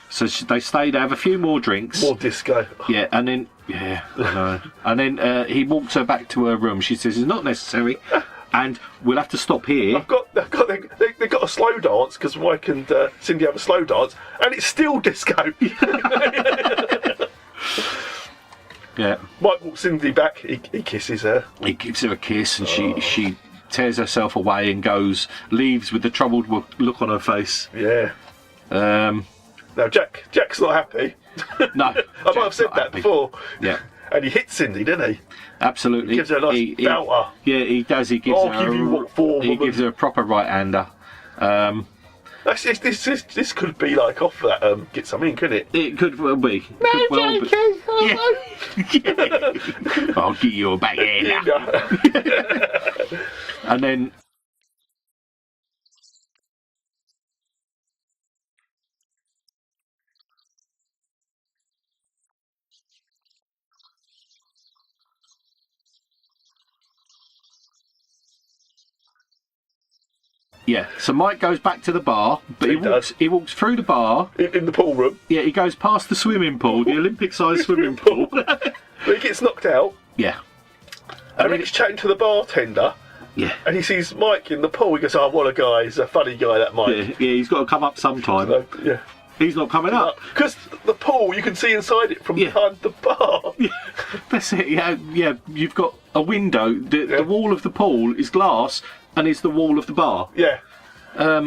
Speaker 3: So they stay. They have a few more drinks.
Speaker 2: More disco.
Speaker 3: Yeah, and then I know. And then he walks her back to her room. She says it's not necessary, and we'll have to stop here.
Speaker 2: They've got a slow dance because Mike and Cindy have a slow dance, and it's still disco.
Speaker 3: Yeah.
Speaker 2: Mike walks Cindy back. He kisses her.
Speaker 3: He gives her a kiss, and she tears herself away and leaves with the troubled look on her face.
Speaker 2: Yeah. Now Jack's not happy.
Speaker 3: No,
Speaker 2: I might have said that before.
Speaker 3: Yeah.
Speaker 2: And he hits Cindy, didn't he?
Speaker 3: Absolutely.
Speaker 2: He gives her a nice belter.
Speaker 3: Yeah, he does. He gives
Speaker 2: I'll
Speaker 3: her.
Speaker 2: give you what for,
Speaker 3: He
Speaker 2: woman.
Speaker 3: gives her a proper right-hander.
Speaker 2: This could be like off that Get Some In, couldn't it?
Speaker 3: It could well be. Could well be. Yeah. I'll give you a backhander. And then. Yeah, so Mike goes back to the bar, but he walks through the bar.
Speaker 2: In the pool room.
Speaker 3: Yeah, he goes past the swimming pool, the Olympic-sized swimming pool.
Speaker 2: But he gets knocked out.
Speaker 3: Yeah.
Speaker 2: And Rick's chatting to the bartender.
Speaker 3: Yeah.
Speaker 2: And he sees Mike in the pool. He goes, oh, what a guy. He's a funny guy, that Mike.
Speaker 3: Yeah, he's got to come up sometime.
Speaker 2: So, yeah.
Speaker 3: He's not coming up.
Speaker 2: Because the pool, you can see inside it from behind the bar.
Speaker 3: Yeah, that's it. Yeah. You've got a window. The wall of the pool is glass, and it's the wall of the bar.
Speaker 2: Yeah.
Speaker 3: A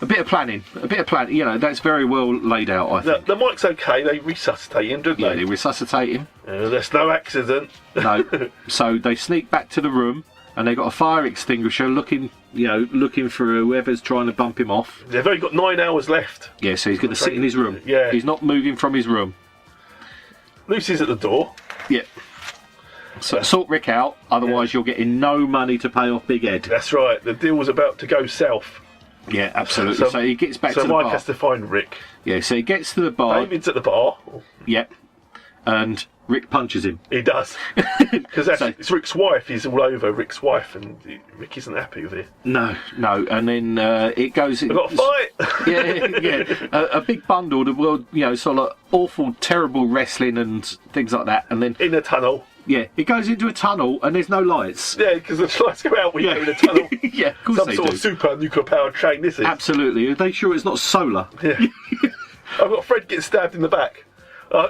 Speaker 3: bit of planning. That's very well laid out, I think.
Speaker 2: The Mike's okay. They resuscitate him, don't they?
Speaker 3: Yeah, they resuscitate him.
Speaker 2: There's no accident.
Speaker 3: No. So they sneak back to the room, and they got a fire extinguisher looking for whoever's trying to bump him off.
Speaker 2: They've only got 9 hours left.
Speaker 3: Yeah, so he's going to sit in his room.
Speaker 2: Yeah.
Speaker 3: He's not moving from his room.
Speaker 2: Lucy's at the door.
Speaker 3: Yeah. So sort Rick out, otherwise you're getting no money to pay off Big Ed.
Speaker 2: That's right. The deal was about to go south.
Speaker 3: Yeah, absolutely. So he gets back to the bar.
Speaker 2: So Mike has to find Rick.
Speaker 3: Yeah, so he gets to the bar.
Speaker 2: David's at the bar.
Speaker 3: Yep. And Rick punches him.
Speaker 2: He does. Because it's Rick's wife. He's all over Rick's wife, and Rick isn't happy with it.
Speaker 3: No. And then it goes...
Speaker 2: I've got to fight!
Speaker 3: Yeah. A big bundle of, well, sort of like awful, terrible wrestling and things like that. And then...
Speaker 2: In a tunnel.
Speaker 3: Yeah, it goes into a tunnel and there's no lights.
Speaker 2: Yeah, because the lights go out when you go in a tunnel.
Speaker 3: Yeah, of course they do.
Speaker 2: Some sort of super nuclear powered train, this is.
Speaker 3: Absolutely. Are they sure it's not solar?
Speaker 2: Yeah. I've got Fred getting stabbed in the back.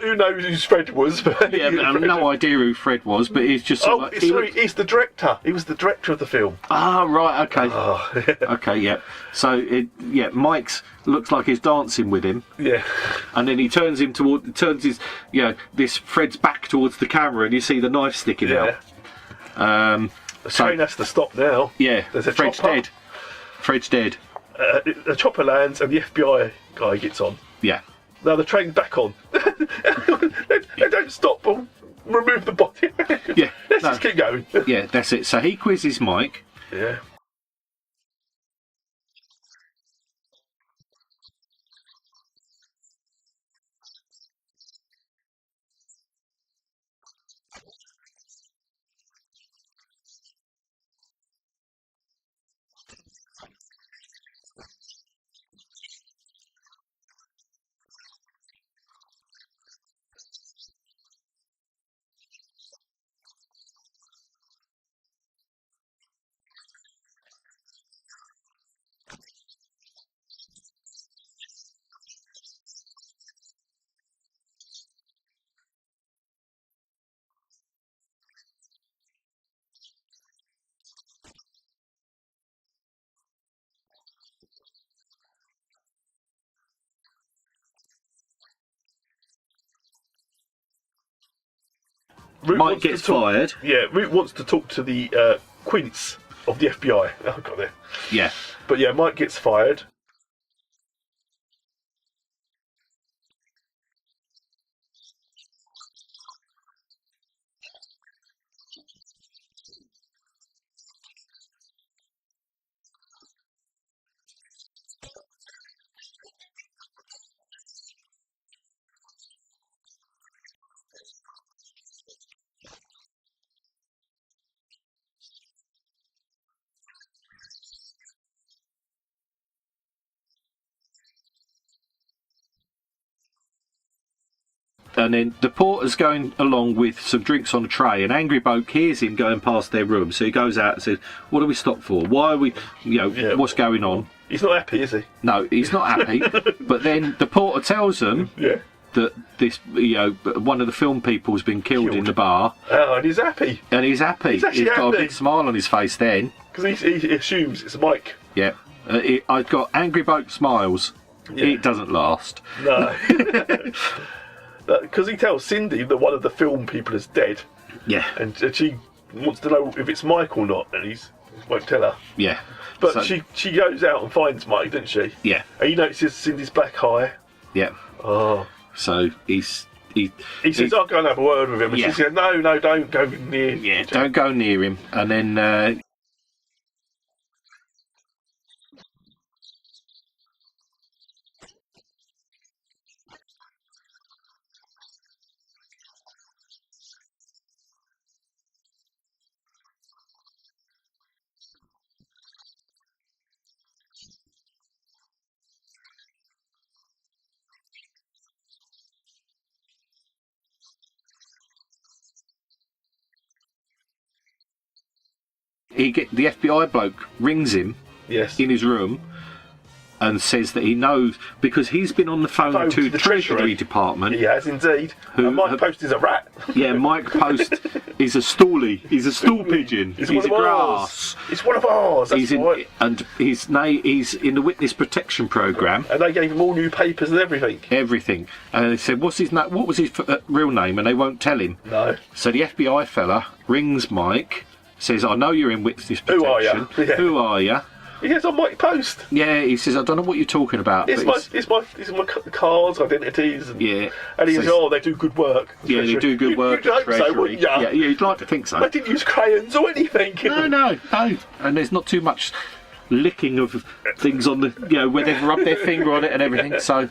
Speaker 2: Who knows who Fred was? But
Speaker 3: yeah, but I have no idea who Fred was, but he's just...
Speaker 2: he's the director. He was the director of the film.
Speaker 3: Ah, right, okay.
Speaker 2: Oh.
Speaker 3: Okay, yeah. So, Mike's looks like he's dancing with him.
Speaker 2: Yeah.
Speaker 3: And then he turns this Fred's back towards the camera and you see the knife sticking out.
Speaker 2: The train has to stop now.
Speaker 3: Yeah,
Speaker 2: There's a
Speaker 3: Fred's
Speaker 2: chopper.
Speaker 3: dead. Fred's dead.
Speaker 2: The chopper lands and the FBI guy gets on.
Speaker 3: Yeah.
Speaker 2: Now the train's back on. they don't stop or remove the body.
Speaker 3: Yeah.
Speaker 2: Let's just keep going.
Speaker 3: Yeah, that's it. So he quizzes Mike.
Speaker 2: Yeah.
Speaker 3: Mike gets fired.
Speaker 2: Yeah, Root wants to talk to the Quince of the FBI. Oh, I got there.
Speaker 3: Yeah.
Speaker 2: But yeah, Mike gets fired.
Speaker 3: And then the porter's going along with some drinks on a tray, and Angry Bloke hears him going past their room, so he goes out and says, "What do we stop for? Why are we, what's going on?"
Speaker 2: He's not happy, is he?
Speaker 3: No, he's not happy. But then the porter tells them that this, one of the film people has been killed in the bar.
Speaker 2: Oh, and he's happy.
Speaker 3: And he's happy.
Speaker 2: He's actually
Speaker 3: got a
Speaker 2: happy.
Speaker 3: big smile on his face then.
Speaker 2: Because he assumes it's Mike.
Speaker 3: Yeah. I've got Angry Bloke smiles.
Speaker 2: Yeah.
Speaker 3: It doesn't last.
Speaker 2: No. Because he tells Cindy that one of the film people is dead.
Speaker 3: Yeah.
Speaker 2: And she wants to know if it's Mike or not, and he won't tell her.
Speaker 3: Yeah.
Speaker 2: But
Speaker 3: So-
Speaker 2: she goes out and finds Mike, doesn't she?
Speaker 3: Yeah.
Speaker 2: And he notices Cindy's black eye.
Speaker 3: Yeah.
Speaker 2: Oh.
Speaker 3: So he
Speaker 2: says, "I'll go and have a word with him." And
Speaker 3: Yeah.
Speaker 2: she says, "No, don't go near."
Speaker 3: Yeah, don't go near him. And then the FBI bloke rings him
Speaker 2: Yes.
Speaker 3: in his room and says that he knows, because he's been on the phone to the Treasury Department.
Speaker 2: He has indeed.
Speaker 3: Who
Speaker 2: And Mike
Speaker 3: have-
Speaker 2: Post is a rat.
Speaker 3: Yeah, Mike Post is a stoolie. He's a stool pigeon. He's
Speaker 2: one
Speaker 3: a
Speaker 2: of ours.
Speaker 3: grass.
Speaker 2: It's one of ours. That's
Speaker 3: He's in,
Speaker 2: right.
Speaker 3: and he's in the witness protection program.
Speaker 2: And they gave him all new papers and everything.
Speaker 3: Everything. And they said, "What's his name? What was his real name?" And they won't tell him.
Speaker 2: No.
Speaker 3: So the FBI fella rings Mike, says, "I know you're in witness protection.
Speaker 2: Who are ya?" Yeah.
Speaker 3: Who are you?"
Speaker 2: Yes, I'm Mike Post.
Speaker 3: Yeah, he says, "I don't know what you're talking about."
Speaker 2: It's
Speaker 3: but
Speaker 2: my cards, identities. And,
Speaker 3: Yeah.
Speaker 2: And he says,
Speaker 3: Says-
Speaker 2: "Oh, they do good work."
Speaker 3: Yeah, they do good work.
Speaker 2: You'd hope so,
Speaker 3: Treasury.
Speaker 2: wouldn't ya?
Speaker 3: Yeah, you'd like to think so.
Speaker 2: They didn't use crayons or anything.
Speaker 3: No. And there's not too much licking of things on the, where they've rubbed their finger on it and everything. So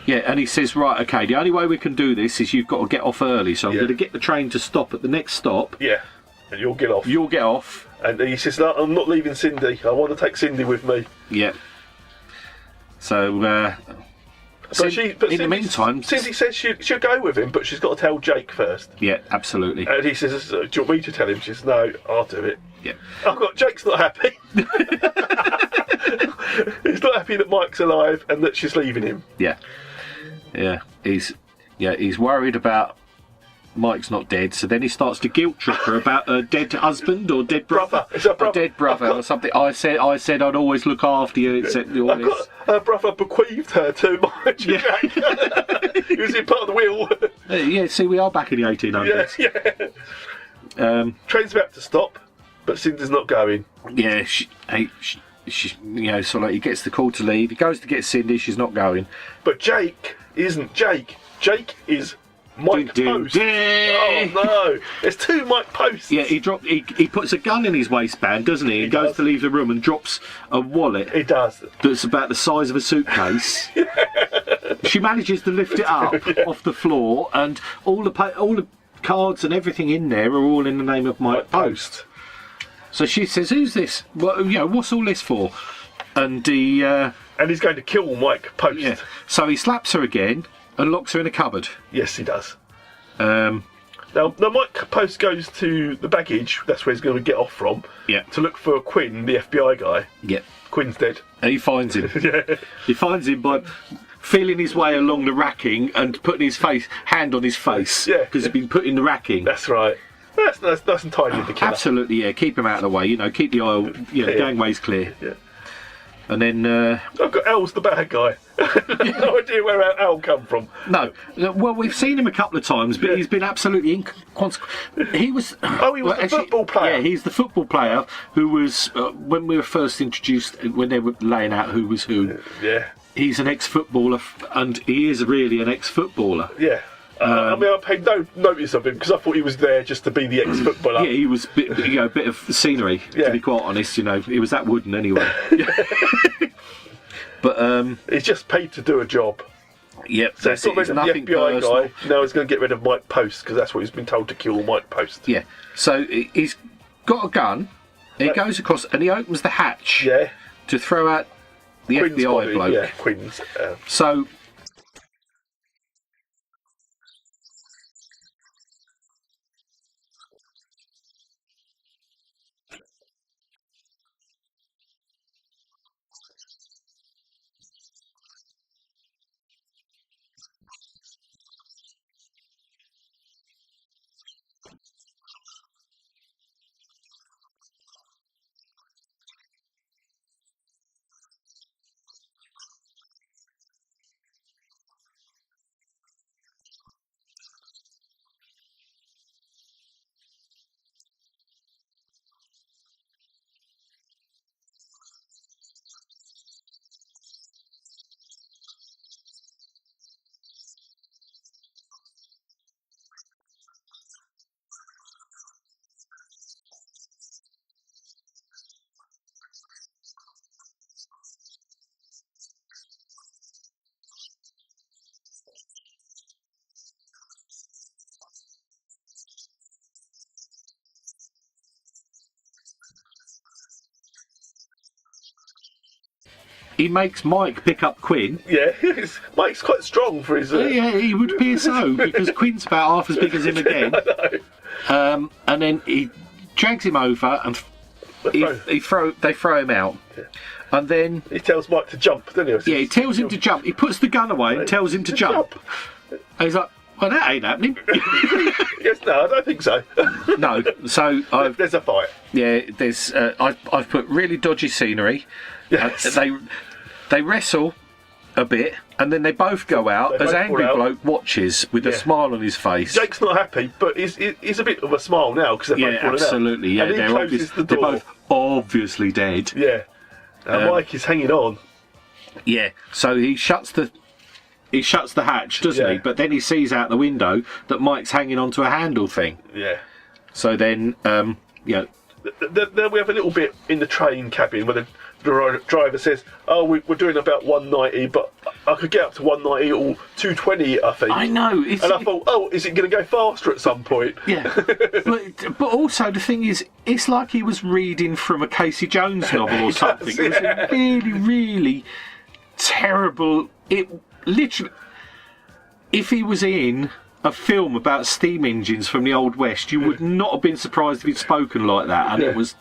Speaker 3: Yeah, and he says, right, okay, the only way we can do this is you've got to get off early, so I'm going to get the train to stop at the next stop.
Speaker 2: Yeah, and you'll get off.
Speaker 3: You'll get off.
Speaker 2: And he says, no, I'm not leaving Cindy. I want to take Cindy with me.
Speaker 3: Yeah. So, in the meantime...
Speaker 2: Cindy says she'll go with him, but she's got to tell Jake first.
Speaker 3: Yeah, absolutely.
Speaker 2: And he says, do you want me to tell him? She says, no, I'll do it.
Speaker 3: Yeah.
Speaker 2: Jake's not happy. He's not happy that Mike's alive and that she's leaving him.
Speaker 3: Yeah. Yeah. He's worried about Mike's not dead, so then he starts to guilt trip her about her dead husband or dead brother.
Speaker 2: It's her brother.
Speaker 3: Or dead brother or something. I said I'd always look after you. All this.
Speaker 2: Her brother bequeathed her to Mike.
Speaker 3: Yeah.
Speaker 2: Jack. He was in part of the will.
Speaker 3: Yeah, see, we are back in the 1800s.
Speaker 2: Yeah. Train's about to stop, but Cindy's not going.
Speaker 3: Yeah, she sort of like he gets the call to leave. He goes to get Cindy. She's not going.
Speaker 2: But Jake isn't Jake. Jake is Mike Post. Oh no! There's two Mike Posts.
Speaker 3: Yeah, he puts a gun in his waistband, doesn't he? He goes to leave the room and drops a wallet.
Speaker 2: He does.
Speaker 3: That's about the size of a suitcase. She manages to lift it up off the floor, and all the cards and everything in there are all in the name of Mike Post. So she says, "Who's this? What's all this for?" And he's
Speaker 2: going to kill Mike Post.
Speaker 3: Yeah. So he slaps her again and locks her in a cupboard.
Speaker 2: Yes, he does. Now Mike Post goes to the baggage. That's where he's going to get off from. Yeah. To look for Quinn, the FBI guy.
Speaker 3: Yeah.
Speaker 2: Quinn's dead.
Speaker 3: And he finds him. He finds him by feeling his way along the racking and putting his hand on his face. Yeah. Because he's been put in the racking.
Speaker 2: That's right. That's entirely the killer.
Speaker 3: Absolutely, yeah. Keep him out of the way. Keep the aisle. Gangways clear. Yeah. And then
Speaker 2: I've got Al's the bad guy. No idea where Al come from.
Speaker 3: No. Well, we've seen him a couple of times, but he's been absolutely inconsequential. He was.
Speaker 2: He was the football player.
Speaker 3: Yeah, he's the football player who was when we were first introduced, when they were laying out who was who.
Speaker 2: Yeah.
Speaker 3: He's an ex-footballer, and he is really an ex-footballer.
Speaker 2: Yeah. I paid no notice of him because I thought he was there just to be the ex-footballer.
Speaker 3: Yeah, he was a bit of scenery, to be quite honest. He was that wooden anyway. But
Speaker 2: he's just paid to do a job.
Speaker 3: Yep.
Speaker 2: So he's got rid of the FBI guy. Now he's going to get rid of Mike Post because that's what he's been told to kill Mike Post.
Speaker 3: Yeah. So he's got a gun. He goes across and he opens the hatch.
Speaker 2: Yeah.
Speaker 3: To throw out the
Speaker 2: Quinn's
Speaker 3: FBI
Speaker 2: body,
Speaker 3: bloke.
Speaker 2: Yeah, Quinn's.
Speaker 3: So. He makes Mike pick up Quinn.
Speaker 2: Yeah, Mike's quite strong for his...
Speaker 3: Yeah, he would appear so, because Quinn's about half as big as him again. And then he drags him over and they throw him out. Yeah. And then...
Speaker 2: He tells Mike to jump, doesn't he?
Speaker 3: Yeah, he tells him to jump. He puts the gun away and tells him to jump. And he's like, well, that ain't happening.
Speaker 2: Yes, no, I don't think so.
Speaker 3: No, so...
Speaker 2: There's a fight.
Speaker 3: Yeah, there's... I've put really dodgy scenery. Yes. They wrestle a bit, and then they both go out as Angry Bloke watches with a smile on his face.
Speaker 2: Jake's not happy, but he's a bit of a smile now because they're both falling
Speaker 3: absolutely.
Speaker 2: out.
Speaker 3: Yeah,
Speaker 2: and
Speaker 3: they're both obviously dead.
Speaker 2: Yeah, and Mike is hanging on.
Speaker 3: Yeah, so he shuts the hatch, doesn't he? But then he sees out the window that Mike's hanging onto a handle thing.
Speaker 2: Yeah.
Speaker 3: So then, Then we
Speaker 2: have a little bit in the train cabin where the driver says, "Oh, we're doing about 190, but I could get up to 190 or 220, I think.
Speaker 3: I know.
Speaker 2: And I thought, oh, is it going to go faster at some point?
Speaker 3: Yeah, but also the thing is, it's like he was reading from a Casey Jones novel or something. It was a really, really terrible. It literally, if he was in a film about steam engines from the Old West, you would not have been surprised if he'd spoken like that, and it was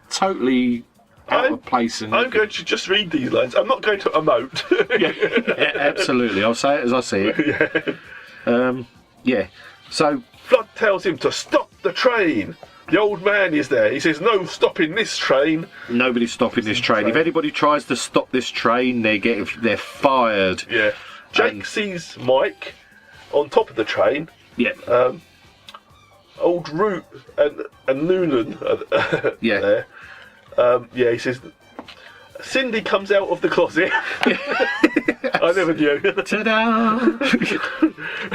Speaker 3: totally out of place. And
Speaker 2: I'm going to just read these lines. I'm not going to emote.
Speaker 3: yeah, absolutely. I'll say it as I see it. Yeah. So
Speaker 2: Flood tells him to stop the train. The old man is there. He says, no stopping this train.
Speaker 3: nobody's stopping this train. If anybody tries to stop this train, they're fired.
Speaker 2: Yeah. Jake sees Mike on top of the train.
Speaker 3: Yeah.
Speaker 2: Old Root and Noonan are
Speaker 3: Yeah.
Speaker 2: there. Yeah, he says, Cindy comes out of the closet. I never knew.
Speaker 3: Ta-da!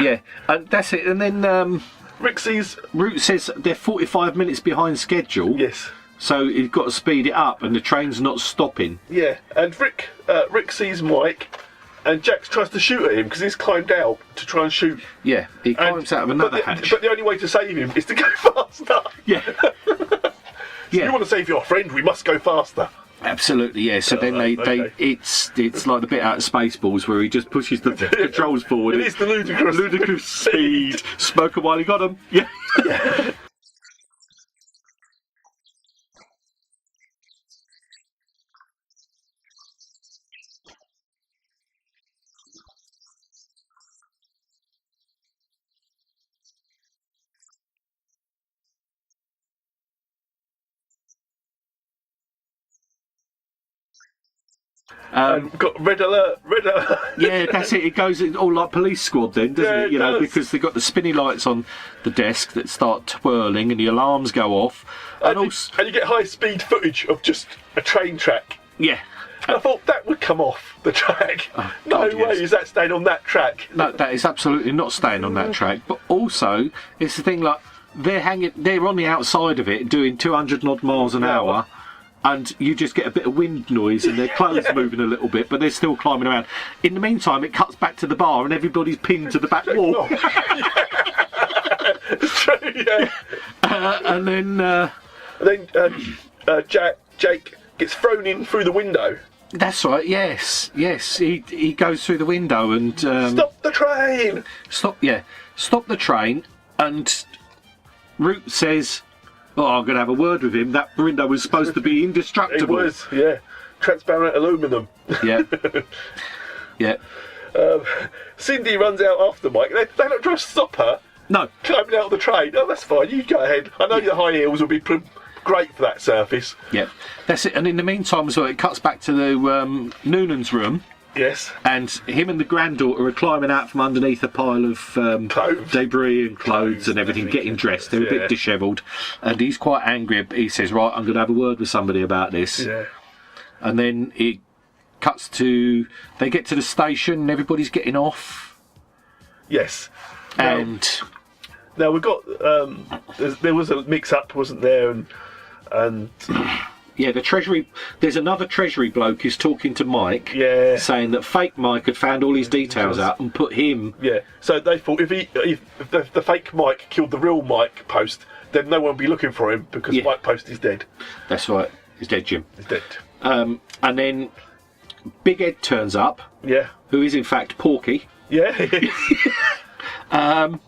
Speaker 3: Yeah, and that's it. And then
Speaker 2: Rick sees...
Speaker 3: Root says they're 45 minutes behind schedule.
Speaker 2: Yes.
Speaker 3: So he's got to speed it up, and the train's not stopping.
Speaker 2: Yeah, and Rick sees Mike, and Jax tries to shoot at him because he's climbed out to try and shoot.
Speaker 3: Yeah, he climbs out of another hatch.
Speaker 2: But the only way to save him is to go faster.
Speaker 3: Yeah.
Speaker 2: You want to save your friend, we must go faster.
Speaker 3: Absolutely, yeah. So then
Speaker 2: okay.
Speaker 3: it's like the bit out of Spaceballs where he just pushes the controls forward.
Speaker 2: It is the ludicrous
Speaker 3: speed. Smoke 'em while he got 'em. Yeah.
Speaker 2: Got red alert.
Speaker 3: Yeah, that's it. It goes all like Police Squad then, doesn't
Speaker 2: Yeah,
Speaker 3: it? You
Speaker 2: it
Speaker 3: know,
Speaker 2: does.
Speaker 3: because they've got the spinny lights on the desk that start twirling and the alarms go off. And
Speaker 2: you get high-speed footage of just a train track.
Speaker 3: yeah.
Speaker 2: And I thought that would come off the track.
Speaker 3: Oh,
Speaker 2: no
Speaker 3: God,
Speaker 2: way
Speaker 3: yes.
Speaker 2: is that staying on that track.
Speaker 3: No, that is absolutely not staying on that track. But also, it's the thing like they're on the outside of it doing 200 odd miles an hour. And you just get a bit of wind noise and their clothes moving a little bit, but they're still climbing around. In the meantime, it cuts back to the bar and everybody's pinned to the back wall.
Speaker 2: It's true, yeah.
Speaker 3: And then
Speaker 2: Jake gets thrown in through the window.
Speaker 3: that's right. Yes. He goes through the window and
Speaker 2: Stop the train!
Speaker 3: stop the train. And Root says, "Oh, I'm going to have a word with him. That window was supposed to be
Speaker 2: It
Speaker 3: indestructible."
Speaker 2: was, yeah. Transparent aluminium.
Speaker 3: Yeah. Yeah.
Speaker 2: Cindy runs out after Mike. They don't try to stop her
Speaker 3: No.
Speaker 2: climbing out of the train. Oh, that's fine. You go ahead. I know the high heels will be great for that surface.
Speaker 3: Yeah. That's it. And in the meantime as well, it cuts back to the Noonan's room.
Speaker 2: Yes.
Speaker 3: And him and the granddaughter are climbing out from underneath a pile of
Speaker 2: Clothes.
Speaker 3: debris and clothes and everything, getting dressed. They're a bit dishevelled. And he's quite angry. He says, right, I'm going to have a word with somebody about this.
Speaker 2: Yeah.
Speaker 3: And then it cuts to... They get to the station and everybody's getting off.
Speaker 2: Yes.
Speaker 3: And...
Speaker 2: Now we've got... there was a mix-up, wasn't there? And
Speaker 3: yeah, the Treasury... There's another Treasury bloke who's talking to Mike, saying that fake Mike had found all his details out and put him...
Speaker 2: Yeah, so they thought if the fake Mike killed the real Mike Post, then no one would be looking for him because Mike Post is dead.
Speaker 3: That's right, he's dead, Jim.
Speaker 2: He's dead.
Speaker 3: And then Big Ed turns up, who is in fact Porky.
Speaker 2: Yeah, he is.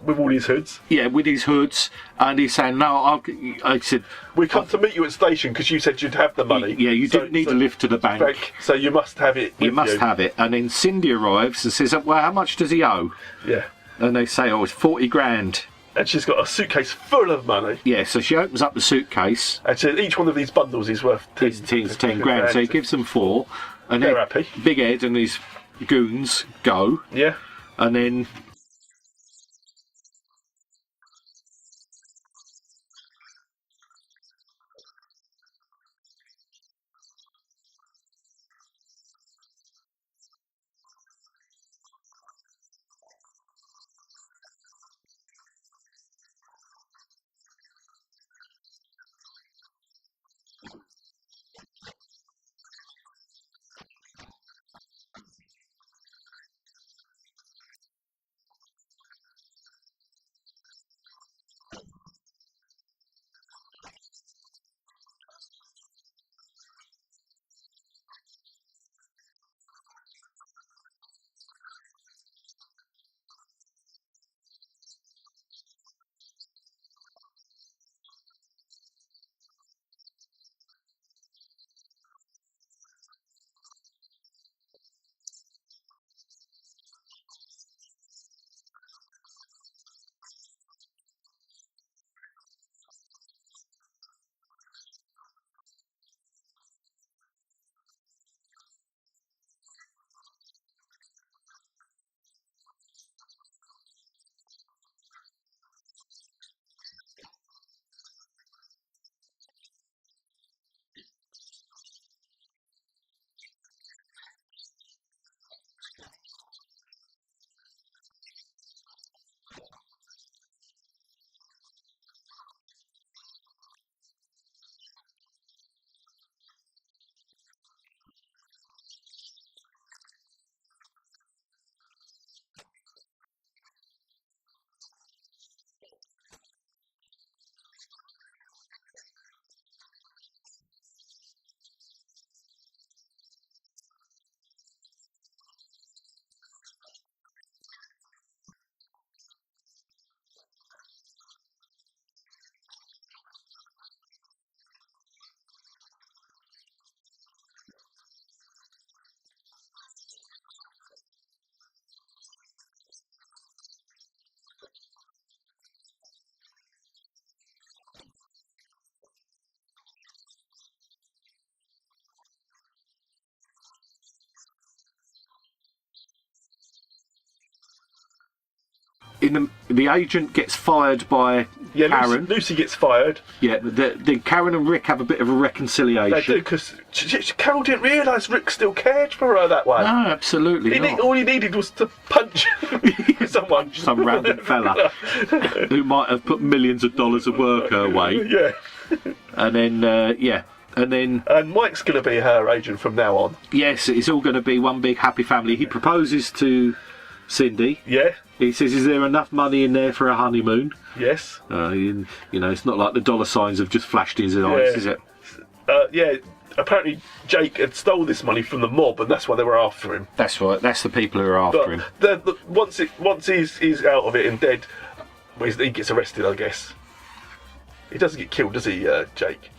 Speaker 2: With all his hoods.
Speaker 3: Yeah, with his hoods, and he's saying, "No, I said
Speaker 2: we come to meet you at station because you said you'd have the money.
Speaker 3: Yeah, you didn't need a lift to the bank,
Speaker 2: so you must have it.
Speaker 3: You must have it." And then Cindy arrives and says, "Well, how much does he owe?"
Speaker 2: Yeah,
Speaker 3: and they say, "Oh, it's 40 grand."
Speaker 2: And she's got a suitcase full of money.
Speaker 3: Yeah, so she opens up the suitcase.
Speaker 2: And so each one of these bundles is worth
Speaker 3: 10 grand. So he gives them 4, and
Speaker 2: they're
Speaker 3: then
Speaker 2: happy.
Speaker 3: Big Ed and his goons go.
Speaker 2: Yeah,
Speaker 3: and then. the agent gets fired by Karen.
Speaker 2: Lucy gets fired.
Speaker 3: Yeah, then Karen and Rick have a bit of a reconciliation.
Speaker 2: They do, because Carol didn't realise Rick still cared for her that way.
Speaker 3: No, absolutely not.
Speaker 2: All he needed was to punch someone.
Speaker 3: Some random fella who might have put millions of dollars of work her way.
Speaker 2: Yeah.
Speaker 3: And then,
Speaker 2: And Mike's going to be her agent from now on.
Speaker 3: Yes, it's all going to be one big happy family. He proposes to Cindy.
Speaker 2: Yeah.
Speaker 3: He says, is there enough money in there for a honeymoon?
Speaker 2: Yes.
Speaker 3: It's not like the dollar signs have just flashed in his eyes, is it?
Speaker 2: Yeah. Apparently Jake had stole this money from the mob, and that's why they were after him.
Speaker 3: That's right. That's the people who are after him.
Speaker 2: Once he's out of it and dead, he gets arrested, I guess. He doesn't get killed, does he, Jake?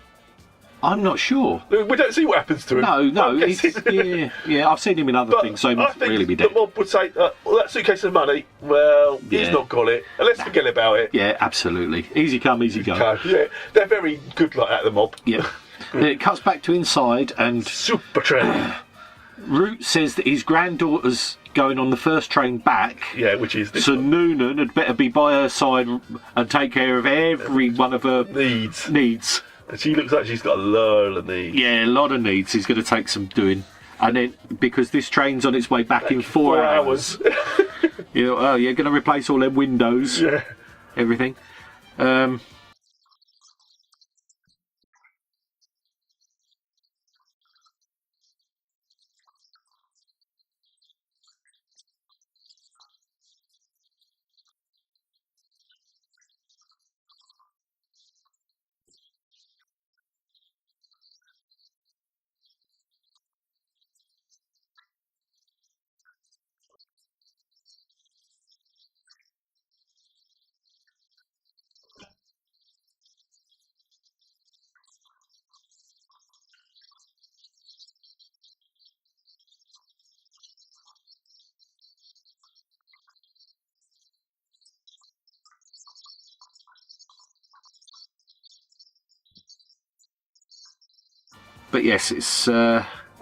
Speaker 3: I'm not sure.
Speaker 2: We don't see what happens to him.
Speaker 3: No. I've seen him in other things, so he must really be dead.
Speaker 2: The mob would say, that suitcase of money, he's not got it. Let's forget about it.
Speaker 3: Yeah, absolutely. Easy come, easy go.
Speaker 2: Yeah, they're very good like that, the mob.
Speaker 3: Yeah. It cuts back to inside, and
Speaker 2: SuperTrain.
Speaker 3: Root says that his granddaughter's going on the first train back.
Speaker 2: Yeah, which is this
Speaker 3: so
Speaker 2: one.
Speaker 3: Noonan had better be by her side and take care of every one of her needs.
Speaker 2: And she looks like she's got a lot of needs.
Speaker 3: Yeah, a lot of needs. He's going to take some doing. And then, because this train's on its way back in 4 hours. You're going to replace all them windows.
Speaker 2: Yeah.
Speaker 3: Everything. But yes, it's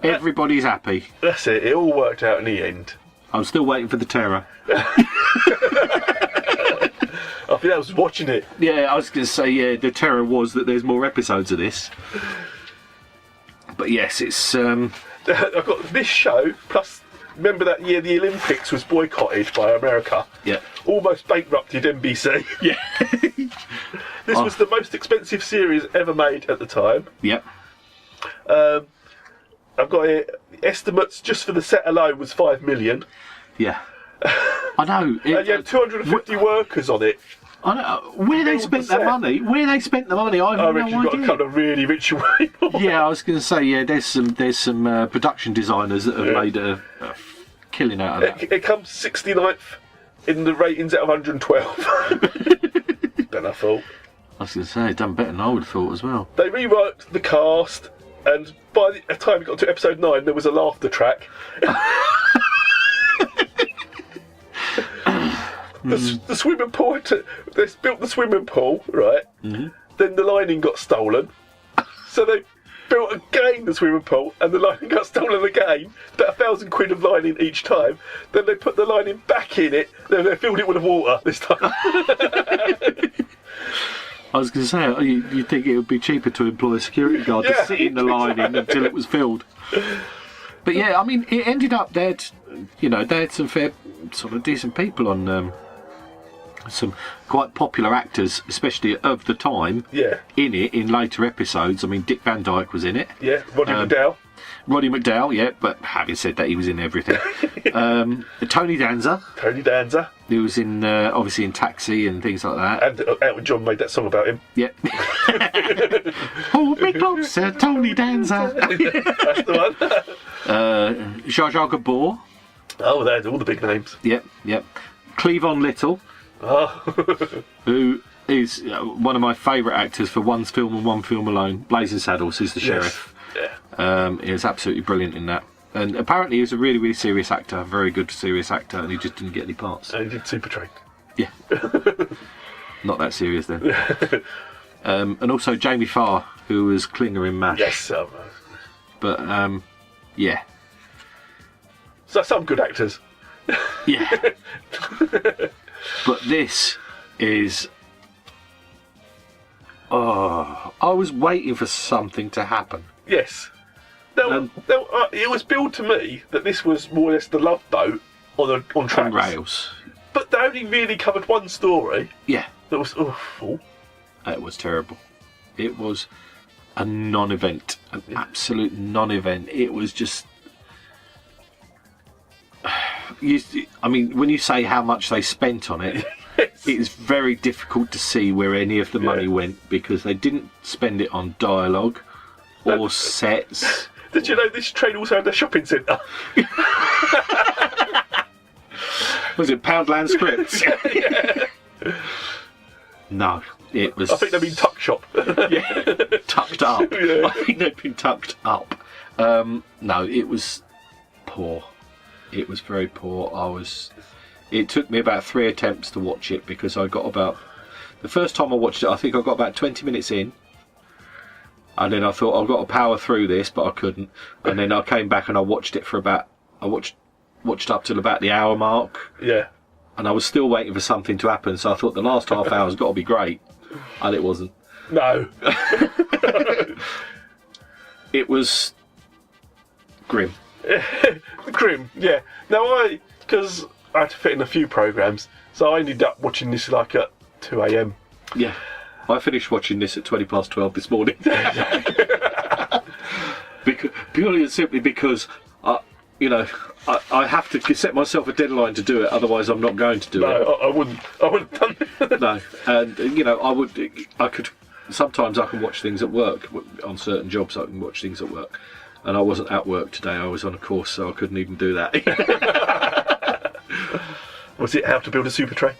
Speaker 3: everybody's happy.
Speaker 2: That's it. It all worked out in the end.
Speaker 3: I'm still waiting for the terror.
Speaker 2: I think I was watching it.
Speaker 3: Yeah, I was going to say, the terror was that there's more episodes of this. But yes, it's...
Speaker 2: I've got this show, plus, remember that year the Olympics was boycotted by America?
Speaker 3: Yeah.
Speaker 2: Almost bankrupted NBC.
Speaker 3: Yeah.
Speaker 2: This was the most expensive series ever made at the time.
Speaker 3: Yep.
Speaker 2: I've got it. Estimates just for the set alone was $5 million.
Speaker 3: Yeah. I know.
Speaker 2: And you had 250 workers on it.
Speaker 3: I know. Where they spent that money? Where they spent the money? I have
Speaker 2: reckon
Speaker 3: no
Speaker 2: you've
Speaker 3: idea.
Speaker 2: got a couple of really rich people.
Speaker 3: Yeah, I was going to say, there's some production designers that have made a killing out of that.
Speaker 2: It comes 69th in the ratings out of 112. Than I thought.
Speaker 3: I was going to say, done better than I would have thought as well.
Speaker 2: They reworked the cast, and by the time we got to episode 9, there was a laughter track. The swimming pool, they built the swimming pool, right? Mm-hmm. Then the lining got stolen. So they built again the swimming pool, and the lining got stolen again. About £1,000 of lining each time. Then they put the lining back in it, then they filled it with water this time.
Speaker 3: I was going to say, you'd think it would be cheaper to employ a security guard to sit in the lining until it was filled. But yeah, I mean, it ended up they had some fair, sort of decent people on, some quite popular actors, especially of the time, in it, in later episodes. I mean, Dick Van Dyke was in it.
Speaker 2: Yeah, Roddy McDowall.
Speaker 3: Roddy McDowall, yeah, but having said that, he was in everything. Tony Danza.
Speaker 2: Tony Danza.
Speaker 3: He was in, obviously, in Taxi and things like that.
Speaker 2: And Elton John made that song about him.
Speaker 3: Yeah. Hold me closer, Tony Danza.
Speaker 2: That's the
Speaker 3: one. Jar Jar Gabor.
Speaker 2: Oh, there's all the big names.
Speaker 3: Yep. Cleavon Little.
Speaker 2: Oh.
Speaker 3: Who is one of my favourite actors for one film and one film alone. Blazing Saddles is the sheriff.
Speaker 2: Yeah.
Speaker 3: He was absolutely brilliant in that. And apparently he was a really, really serious actor, a very good serious actor, and he just didn't get any parts.
Speaker 2: And he did SuperTrain.
Speaker 3: Yeah. Not that serious then. And also Jamie Farr, who was Klinger in MASH.
Speaker 2: Yes.
Speaker 3: But, yeah.
Speaker 2: So some good actors.
Speaker 3: Yeah. But this is... Oh, I was waiting for something to happen.
Speaker 2: Yes. It was billed to me that this was more or less the Love Boat on tracks.
Speaker 3: On rails.
Speaker 2: But they only really covered one story.
Speaker 3: Yeah.
Speaker 2: That was awful.
Speaker 3: It was terrible. It was a non-event. An absolute non-event. It was just... when you say how much they spent on it,
Speaker 2: Yes.
Speaker 3: it's very difficult to see where any of the money went, because they didn't spend it on dialogue or sets.
Speaker 2: Did you know this train also had a shopping centre?
Speaker 3: Was it Poundland Scripts?
Speaker 2: Yeah.
Speaker 3: No, it was...
Speaker 2: I think they mean tuck shop.
Speaker 3: Yeah, tucked up.
Speaker 2: Yeah.
Speaker 3: I think they've been tucked up. No, it was poor. It was very poor. It took me about 3 attempts to watch it, because I got about... The first time I watched it, I think I got about 20 minutes in. And then I thought, I've got to power through this, but I couldn't. And then I came back and I watched it for about... I watched up till about the hour mark.
Speaker 2: Yeah.
Speaker 3: And I was still waiting for something to happen, so I thought the last half hour's got to be great. And it wasn't.
Speaker 2: No.
Speaker 3: It was... grim.
Speaker 2: Grim, yeah. Now because I had to fit in a few programmes, so I ended up watching this like at 2 a.m.
Speaker 3: Yeah. I finished watching this at 12 this morning. Purely and simply because, I I have to set myself a deadline to do it, otherwise I'm not going to do it.
Speaker 2: No, I wouldn't have done it.
Speaker 3: No, and I could. Sometimes I can watch things at work on certain jobs. I can watch things at work, and I wasn't at work today. I was on a course, so I couldn't even do that.
Speaker 2: Was it how to build a SuperTrain?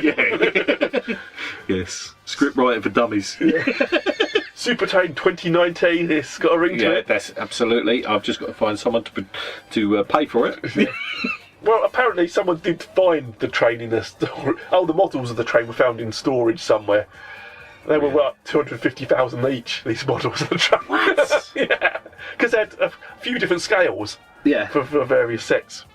Speaker 3: Yeah. Yes. Script writing for dummies.
Speaker 2: Yeah. SuperTrain 2019. It's got a ring to
Speaker 3: Yeah,
Speaker 2: it.
Speaker 3: that's absolutely. I've just got to find someone to pay for it.
Speaker 2: Well, apparently someone did find the train in a store. Oh, the models of the train were found in storage somewhere. They were like 250,000 each. These models of the train.
Speaker 3: What?
Speaker 2: Yeah, because they had a few different scales.
Speaker 3: Yeah.
Speaker 2: For various sets.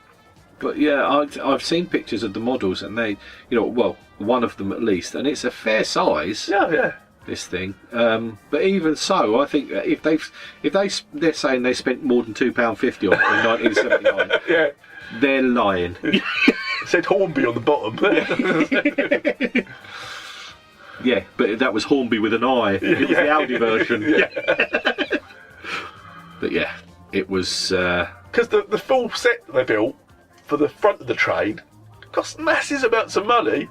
Speaker 3: But yeah, I've seen pictures of the models, and they, one of them at least, and it's a fair size.
Speaker 2: Yeah, yeah.
Speaker 3: This thing, but even so, I think if they're saying they spent more than £2.50 on it in 1979,
Speaker 2: Yeah.
Speaker 3: they're lying.
Speaker 2: It said Hornby on the bottom.
Speaker 3: Yeah, but that was Hornby with an I. It was the Audi version.
Speaker 2: Yeah.
Speaker 3: But yeah, it was.
Speaker 2: Because the full set they built for the front of the train cost massive amounts of money.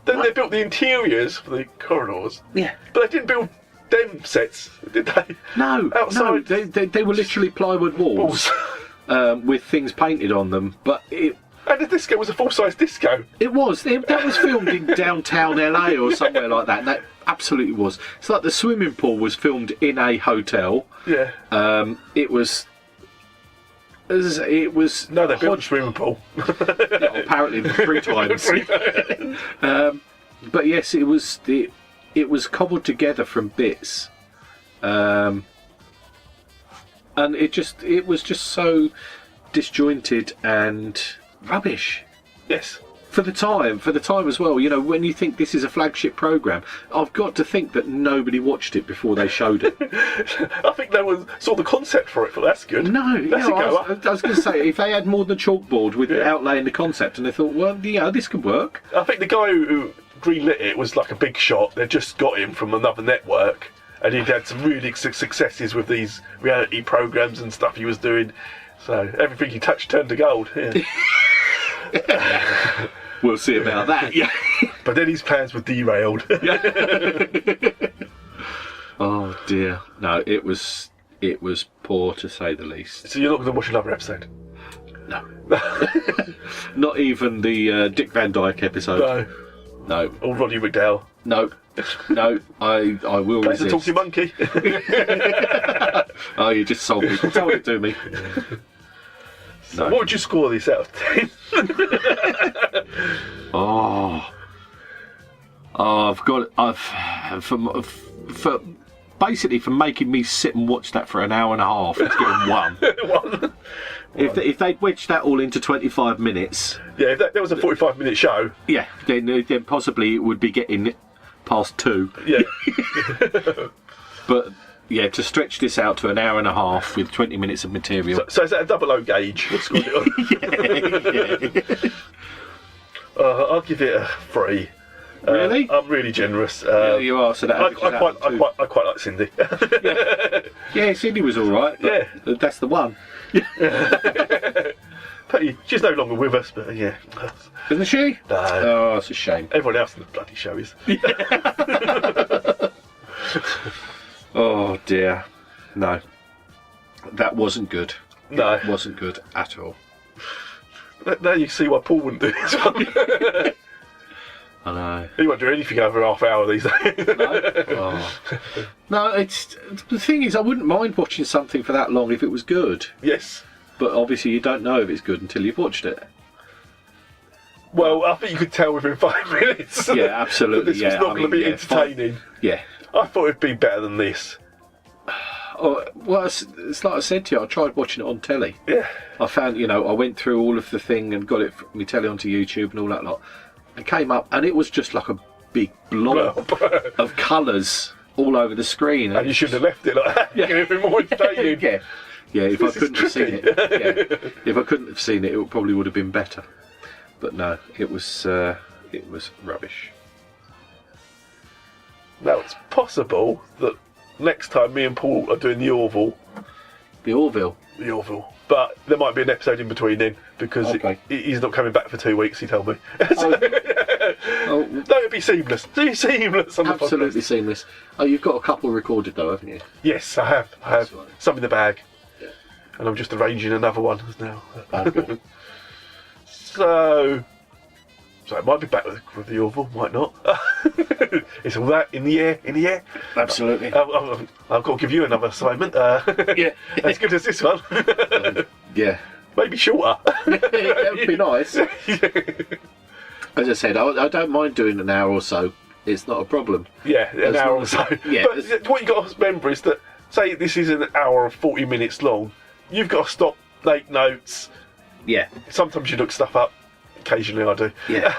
Speaker 2: Then they built the interiors for the corridors.
Speaker 3: Yeah.
Speaker 2: But they didn't build them sets, did they?
Speaker 3: No,
Speaker 2: Outside.
Speaker 3: no, they were literally plywood walls with things painted on them. But
Speaker 2: And the disco was a full-size disco.
Speaker 3: it was that was filmed in downtown LA or somewhere like that. That absolutely was. It's like the swimming pool was filmed in a hotel.
Speaker 2: Yeah.
Speaker 3: It was.
Speaker 2: No, they built the swimming pool.
Speaker 3: Yeah, apparently 3 times. But yes, it was cobbled together from bits, and it was just so disjointed and rubbish.
Speaker 2: Yes. For the time as well. When you think this is a flagship programme, I've got to think that nobody watched it before they showed it. I think they saw the concept for it, but that's good.
Speaker 3: No,
Speaker 2: that's a go.
Speaker 3: I was going to say, if they had more than a chalkboard with outlaying the concept, and they thought, well, this could work.
Speaker 2: I think the guy who greenlit it was like a big shot. They just got him from another network, and he'd had some really big successes with these reality programmes and stuff he was doing. So everything he touched turned to gold. Yeah.
Speaker 3: We'll see about that. Yeah.
Speaker 2: But then his plans were derailed.
Speaker 3: Oh dear. No, it was poor to say the least.
Speaker 2: So you're not going to watch another episode?
Speaker 3: No. Not even the Dick Van Dyke episode.
Speaker 2: No.
Speaker 3: No.
Speaker 2: Or Roddy McDowell.
Speaker 3: No. No. I will
Speaker 2: Plays the
Speaker 3: resist.
Speaker 2: talking monkey.
Speaker 3: Oh, you just sold me. Told it to me.
Speaker 2: So what would you score this out of 10?
Speaker 3: For basically for making me sit and watch that for an hour and a half, it's getting 1. If they'd wedged that all into 25 minutes,
Speaker 2: Yeah, if that was a 45-minute show.
Speaker 3: yeah, then possibly it would be getting past 2.
Speaker 2: Yeah.
Speaker 3: But yeah, to stretch this out to an hour and a half with 20 minutes of material.
Speaker 2: So is that a double O gauge? Let's call it.
Speaker 3: Yeah.
Speaker 2: I'll give it a 3.
Speaker 3: Really?
Speaker 2: I'm really generous.
Speaker 3: Yeah, you are. So that
Speaker 2: I
Speaker 3: averages out to 2.
Speaker 2: quite like Cindy.
Speaker 3: Yeah, Cindy was all right.
Speaker 2: Yeah.
Speaker 3: That's the one,
Speaker 2: She's no longer with us, but yeah.
Speaker 3: isn't she?
Speaker 2: No.
Speaker 3: Oh, it's a shame.
Speaker 2: Everyone else in the bloody show is.
Speaker 3: Oh dear, no, that wasn't good.
Speaker 2: No.
Speaker 3: It wasn't good at all.
Speaker 2: Now you see why Paul wouldn't do this one.
Speaker 3: I know.
Speaker 2: He won't do anything over half hour these days.
Speaker 3: No, it's the thing is, I wouldn't mind watching something for that long if it was good.
Speaker 2: Yes.
Speaker 3: But obviously, you don't know if it's good until you've watched it.
Speaker 2: Well, I think you could tell within 5 minutes.
Speaker 3: Yeah, absolutely.
Speaker 2: That this was not going to be
Speaker 3: yeah,
Speaker 2: entertaining.
Speaker 3: Yeah.
Speaker 2: I thought it'd be better than this.
Speaker 3: Oh, well, it's like I said to you, I tried watching it on telly.
Speaker 2: Yeah.
Speaker 3: I found, I went through all of the thing and got it from my telly onto YouTube and all that lot. And came up, and it was just like a big blob of colours all over the screen.
Speaker 2: And you should have left it like that. Yeah. It would have been more entertaining.
Speaker 3: Yeah, if I
Speaker 2: This is
Speaker 3: couldn't have seen
Speaker 2: tricky.
Speaker 3: it, if I couldn't have seen it, it probably would have been better. But no, it was rubbish.
Speaker 2: Now, it's possible that next time me and Paul are doing the Orville, but there might be an episode in between then, because
Speaker 3: Okay.
Speaker 2: he's not coming back for 2 weeks, he told me.
Speaker 3: Oh,
Speaker 2: No, it'd be seamless. It'd be seamless on the
Speaker 3: absolutely
Speaker 2: podcast.
Speaker 3: seamless. Oh, you've got a couple recorded though, haven't you?
Speaker 2: Yes, I have.
Speaker 3: That's right.
Speaker 2: Some in the bag.
Speaker 3: Yeah.
Speaker 2: And I'm just arranging another one now.
Speaker 3: Okay.
Speaker 2: So it might be back with the Orville, might not. It's all that in the air.
Speaker 3: Absolutely.
Speaker 2: I've got to give you another assignment.
Speaker 3: Yeah.
Speaker 2: As good as this one.
Speaker 3: Yeah.
Speaker 2: Maybe shorter.
Speaker 3: That would be nice. As I said, I don't mind doing an hour or so. It's not a problem.
Speaker 2: Yeah, an
Speaker 3: As
Speaker 2: hour
Speaker 3: long
Speaker 2: or
Speaker 3: as-
Speaker 2: so.
Speaker 3: yeah,
Speaker 2: But what you got to remember is that, say this is an hour and 40 minutes long, you've got to stop, make notes.
Speaker 3: Yeah.
Speaker 2: Sometimes you look stuff up. Occasionally I do.
Speaker 3: Yeah.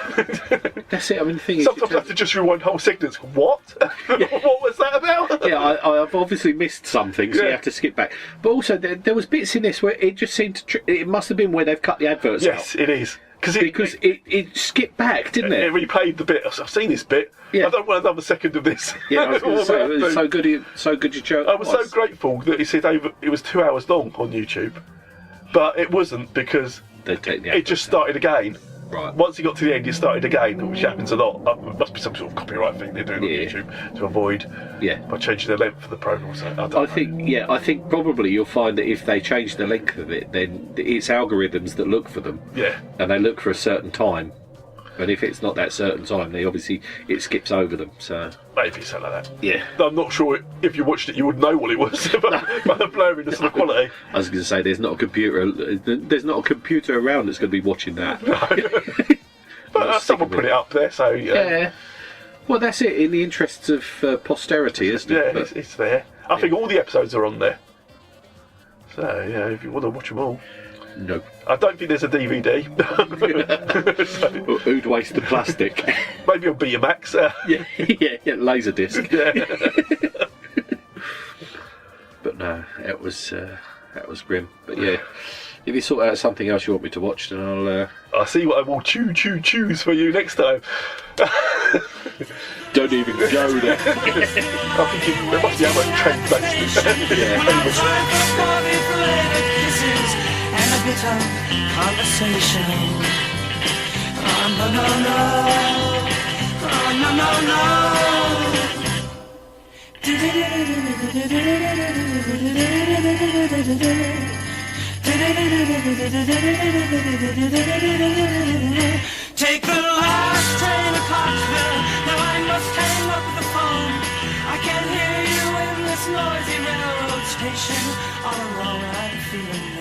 Speaker 3: That's it. I mean, the thing is,
Speaker 2: Sometimes I have to just rewind whole segments. What? What was that about?
Speaker 3: yeah, I've obviously missed something, so you
Speaker 2: Yeah.
Speaker 3: have to skip back. But also, there was bits in this where it just seemed to. It must have been where they've cut the adverts
Speaker 2: Yes,
Speaker 3: out.
Speaker 2: it is.
Speaker 3: Because it skipped back, didn't
Speaker 2: it
Speaker 3: it?
Speaker 2: replayed the bit. I've seen this bit.
Speaker 3: Yeah.
Speaker 2: I don't want another second of this.
Speaker 3: Yeah, I was going to say, it was
Speaker 2: I
Speaker 3: so good. So good you chose.
Speaker 2: was so grateful that he said it was 2 hours long on YouTube, but it wasn't because
Speaker 3: They take the
Speaker 2: it just started again.
Speaker 3: Right.
Speaker 2: Once he got to the end, it started again, which happens a lot. It must be some sort of copyright thing they're doing
Speaker 3: Yeah.
Speaker 2: on YouTube to avoid
Speaker 3: Yeah.
Speaker 2: by changing the length of the program. So I don't know.
Speaker 3: I think probably you'll find that if they change the length of it, then it's algorithms that look for them,
Speaker 2: Yeah.
Speaker 3: and they look for a certain time. And if it's not that certain time, it skips over them. So
Speaker 2: Maybe something like that.
Speaker 3: yeah,
Speaker 2: I'm not sure if you watched it, you would know what it was by the blurriness and the quality.
Speaker 3: I was going to say there's not a computer around that's going to be watching that.
Speaker 2: But someone put it up there, so
Speaker 3: Yeah. Well, that's it. In the interests of posterity, isn't
Speaker 2: yeah,
Speaker 3: it? But-
Speaker 2: it's there. I think all the episodes are on there. So yeah, if you want to watch them all.
Speaker 3: No.
Speaker 2: I don't think there's a DVD. So,
Speaker 3: Who'd waste the plastic?
Speaker 2: maybe on Betamax.
Speaker 3: yeah, laser disc.
Speaker 2: Yeah.
Speaker 3: But no, that was grim. But yeah, if you sort out something else you want me to watch, then
Speaker 2: I'll see what I will choose for you next time.
Speaker 3: don't even go there.
Speaker 2: I'm thinking there must be how much train
Speaker 6: And a bit of conversation. Oh, no, no, no. Oh, no, no, no. Take the last train to Clarksville. Now I must hang up the phone. I can't hear you in this noisy railroad station. All alone I'm feeling